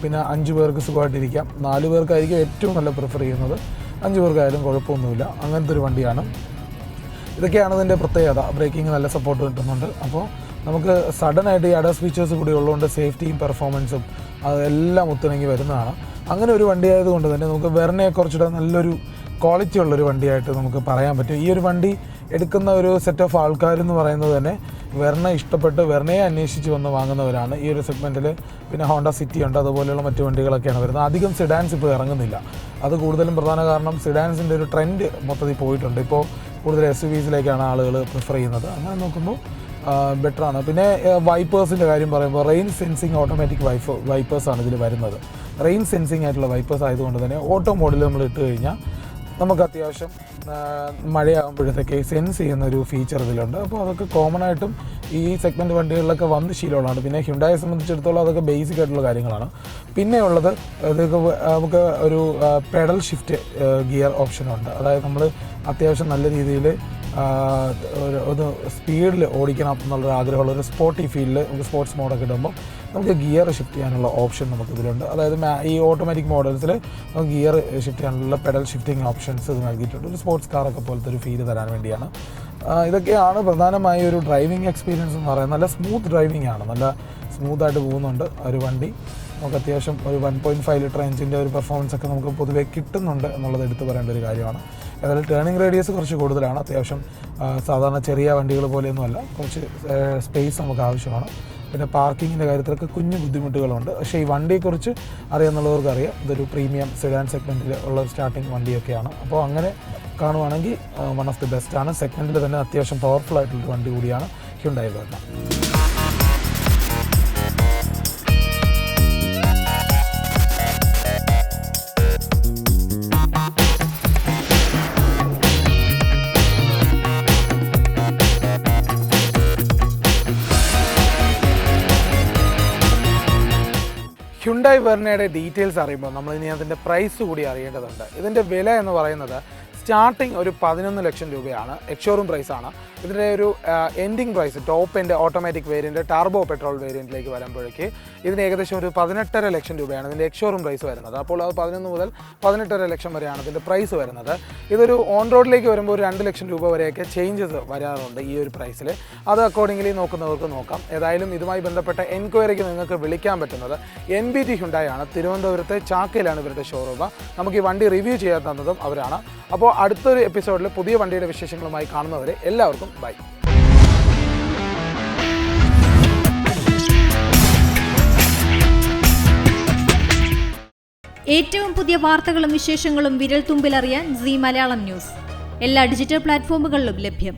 പിന്നെ 5 പേർക്ക് സുഖമായിട്ടിരിക്കാം. 4 പേർക്കായിരിക്കും ഏറ്റവും നല്ല പ്രിഫർ ചെയ്യുന്നത്. 5 പേർക്കായാലും കുഴപ്പമൊന്നുമില്ല. അങ്ങനത്തെ ഒരു വണ്ടിയാണ്. ഇതൊക്കെയാണ് ഇതിൻ്റെ പ്രത്യേകത. ബ്രേക്കിംഗ് നല്ല സപ്പോർട്ട് കിട്ടുന്നുണ്ട്. അപ്പോൾ നമുക്ക് സഡനായിട്ട് ഈ ADAS ഫീച്ചേഴ്സ് കൂടി ഉള്ളതുകൊണ്ട് സേഫ്റ്റിയും പെർഫോമൻസും അതെല്ലാം ഒത്തിണങ്ങി വരുന്നതാണ്. അങ്ങനെ ഒരു വണ്ടി ആയതുകൊണ്ട് തന്നെ നമുക്ക് വെർണയെ കുറച്ചുകൂടെ നല്ലൊരു ക്വാളിറ്റി ഉള്ളൊരു വണ്ടിയായിട്ട് നമുക്ക് പറയാൻ പറ്റും. ഈ ഒരു വണ്ടി എടുക്കുന്ന ഒരു സെറ്റ് ഓഫ് ആൾക്കാരെന്ന് പറയുന്നത് തന്നെ വെർണ ഇഷ്ടപ്പെട്ട് വെർണയെ അന്വേഷിച്ച് വന്ന് വാങ്ങുന്നവരാണ് ഈ ഒരു സെഗ്മെൻറ്റിൽ. പിന്നെ ഹോണ്ട സിറ്റി ഉണ്ട്, അതുപോലെയുള്ള മറ്റു വണ്ടികളൊക്കെയാണ് വരുന്നത്. അധികം സിഡാൻസ് ഇപ്പോൾ ഇറങ്ങുന്നില്ല. അത് കൂടുതലും പ്രധാന കാരണം സിഡാൻസിൻ്റെ ഒരു ട്രെൻഡ് മൊത്തത്തിൽ പോയിട്ടുണ്ട്. ഇപ്പോൾ കൂടുതൽ SUVസിലേക്കാണ് ആളുകൾ പ്രിഫർ ചെയ്യുന്നത്. അങ്ങനെ നോക്കുമ്പോൾ ബെറ്ററാണ്. പിന്നെ വൈപ്പേഴ്സിൻ്റെ കാര്യം പറയുമ്പോൾ റെയിൻ സെൻസിങ് ഓട്ടോമാറ്റിക് വൈപ്പേഴ്സാണ് ഇതിൽ വരുന്നത്. റെയിൻ സെൻസിങ് ആയിട്ടുള്ള വൈപ്പേഴ്സ് ആയതുകൊണ്ട് തന്നെ ഓട്ടോ മോഡിൽ നമ്മൾ ഇട്ട് കഴിഞ്ഞാൽ നമുക്ക് അത്യാവശ്യം മഴയാകുമ്പോഴത്തേക്ക് സെൻസ് ചെയ്യുന്ന ഒരു ഫീച്ചർ ഇതിലുണ്ട്. അപ്പോൾ അതൊക്കെ കോമൺ ആയിട്ടും ഈ സെഗ്മെൻറ്റ് വണ്ടികളിലൊക്കെ വന്ന് ശീലമുള്ളതാണ്. പിന്നെ ഹ്യുണ്ടായെ സംബന്ധിച്ചിടത്തോളം അതൊക്കെ ബേസിക് ആയിട്ടുള്ള കാര്യങ്ങളാണ്. പിന്നെ ഉള്ളത് ഇതൊക്കെ നമുക്ക് ഒരു പെഡൽ ഷിഫ്റ്റ് ഗിയർ ഓപ്ഷനുണ്ട്. അതായത് നമ്മൾ അത്യാവശ്യം നല്ല രീതിയിൽ ഒരു സ്പീഡിൽ ഓടിക്കണം എന്നുള്ളൊരു ആഗ്രഹമുള്ള ഒരു സ്പോർട്ടി ഫീൽഡിൽ നമുക്ക് സ്പോർട്സ് മോഡൊക്കെ ഇടുമ്പോൾ നമുക്ക് ഗിയർ ഷിഫ്റ്റ് ചെയ്യാനുള്ള ഓപ്ഷൻ നമുക്കിതിലുണ്ട്. അതായത് ഈ ഓട്ടോമാറ്റിക് മോഡൽസിൽ നമുക്ക് ഗിയർ ഷിഫ്റ്റ് ചെയ്യാനുള്ള പെഡൽ ഷിഫ്റ്റിംഗ് ഓപ്ഷൻസ് ഇത് നൽകിയിട്ടുണ്ട്. ഒരു സ്പോർട്സ് കാറൊക്കെ പോലത്തെ ഒരു ഫീൽ തരാൻ വേണ്ടിയാണ്. ഇതൊക്കെയാണ് പ്രധാനമായ ഒരു ഡ്രൈവിംഗ് എക്സ്പീരിയൻസ് എന്ന് പറയുന്നത്. നല്ല സ്മൂത്ത് ഡ്രൈവിംഗ് ആണ്, നല്ല സ്മൂത്തായിട്ട് പോകുന്നുണ്ട് ഒരു വണ്ടി. നമുക്ക് അത്യാവശ്യം ഒരു 1.5 ലിറ്റർ എഞ്ചിൻ്റെ ഒരു പെർഫോമൻസ് ഒക്കെ നമുക്ക് പൊതുവേ കിട്ടുന്നുണ്ട് എന്നുള്ളത് എടുത്തു പറയേണ്ട ഒരു കാര്യമാണ്. ഏതായാലും ടേണിംഗ് റേഡിയസ് കുറച്ച് കൂടുതലാണ്. അത്യാവശ്യം സാധാരണ ചെറിയ വണ്ടികൾ പോലെയൊന്നുമല്ല, കുറച്ച് സ്പേസ് നമുക്ക് ആവശ്യമാണ്. പിന്നെ പാർക്കിങ്ങിൻ്റെ കാര്യത്തിലൊക്കെ കുഞ്ഞു ബുദ്ധിമുട്ടുകളുണ്ട്. പക്ഷേ ഈ വണ്ടിയെക്കുറിച്ച് അറിയാമെന്നുള്ളവർക്ക് അറിയാം, ഇതൊരു പ്രീമിയം സെഡാൻ സെഗ്മെൻറ്റിൽ ഉള്ള സ്റ്റാർട്ടിംഗ് വണ്ടിയൊക്കെയാണ്. അപ്പോൾ അങ്ങനെ കാണുവാണെങ്കിൽ വൺ ഓഫ് ദി ബെസ്റ്റാണ്. സെഗ്മെൻറ്റിൽ തന്നെ അത്യാവശ്യം പവർഫുൾ ആയിട്ടുള്ളൊരു വണ്ടി കൂടിയാണ് ഹ്യുണ്ടായി വെർണ. ഹ്യുണ്ടായി വെർണയുടെ ഡീറ്റെയിൽസ് അറിയുമ്പോൾ നമ്മളിനി അതിൻ്റെ പ്രൈസ് കൂടി അറിയേണ്ടതുണ്ട്. ഇതിൻ്റെ വില എന്ന് പറയുന്നത് സ്റ്റാർട്ടിങ് ഒരു 11 ലക്ഷം രൂപയാണ്, എക്സ്ഷോറൂം പ്രൈസാണ്. ഇതിൻ്റെ ഒരു എൻഡിങ് പ്രൈസ് ടോപ്പ് എൻ്റെ ഓട്ടോമാറ്റിക് വേരിയൻറ്റ് ടർബോ പെട്രോൾ വേരിയൻറ്റിലേക്ക് വരുമ്പോഴേക്ക് ഇതിന് ഏകദേശം ഒരു 18.5 ലക്ഷം രൂപയാണ് ഇതിൻ്റെ എക്സ്ഷോറൂം പ്രൈസ് വരുന്നത്. അപ്പോൾ അത് 11 മുതൽ 18.5 ലക്ഷം വരെയാണ് ഇതിൻ്റെ പ്രൈസ് വരുന്നത്. ഇതൊരു ഓൺ റോഡിലേക്ക് വരുമ്പോൾ ഒരു 2 ലക്ഷം രൂപ വരെയൊക്കെ ചേഞ്ചസ് വരാറുണ്ട് ഈ ഒരു പ്രൈസിൽ. അത് അക്കോർഡിംഗ്ലി നോക്കുന്നവർക്ക് നോക്കാം. ഏതായാലും ഇതുമായി ബന്ധപ്പെട്ട എൻക്വയറിക്ക് നിങ്ങൾക്ക് വിളിക്കാൻ പറ്റുന്നത് NBT ഹ്യുണ്ടായി ആണ്. തിരുവനന്തപുരത്തെ ചാക്കയിലാണ് ഇവരുടെ ഷോറൂം. നമുക്ക് ഈ വണ്ടി റിവ്യൂ ചെയ്യാൻ തന്നതും അവരാണ്. അപ്പോൾ അടുത്തൊരു എപ്പിസോഡിൽ പുതിയ വണ്ടിയുടെ വിശേഷങ്ങളുമായി കാണുന്നവരെ എല്ലാവർക്കും ബൈ. ഏറ്റവും പുതിയ വാർത്തകളും വിശേഷങ്ങളും വിരൽ തുമ്പിലറിയാൻ സീ മലയാളം ന്യൂസ് എല്ലാ ഡിജിറ്റൽ പ്ലാറ്റ്ഫോമുകളിലും ലഭ്യം.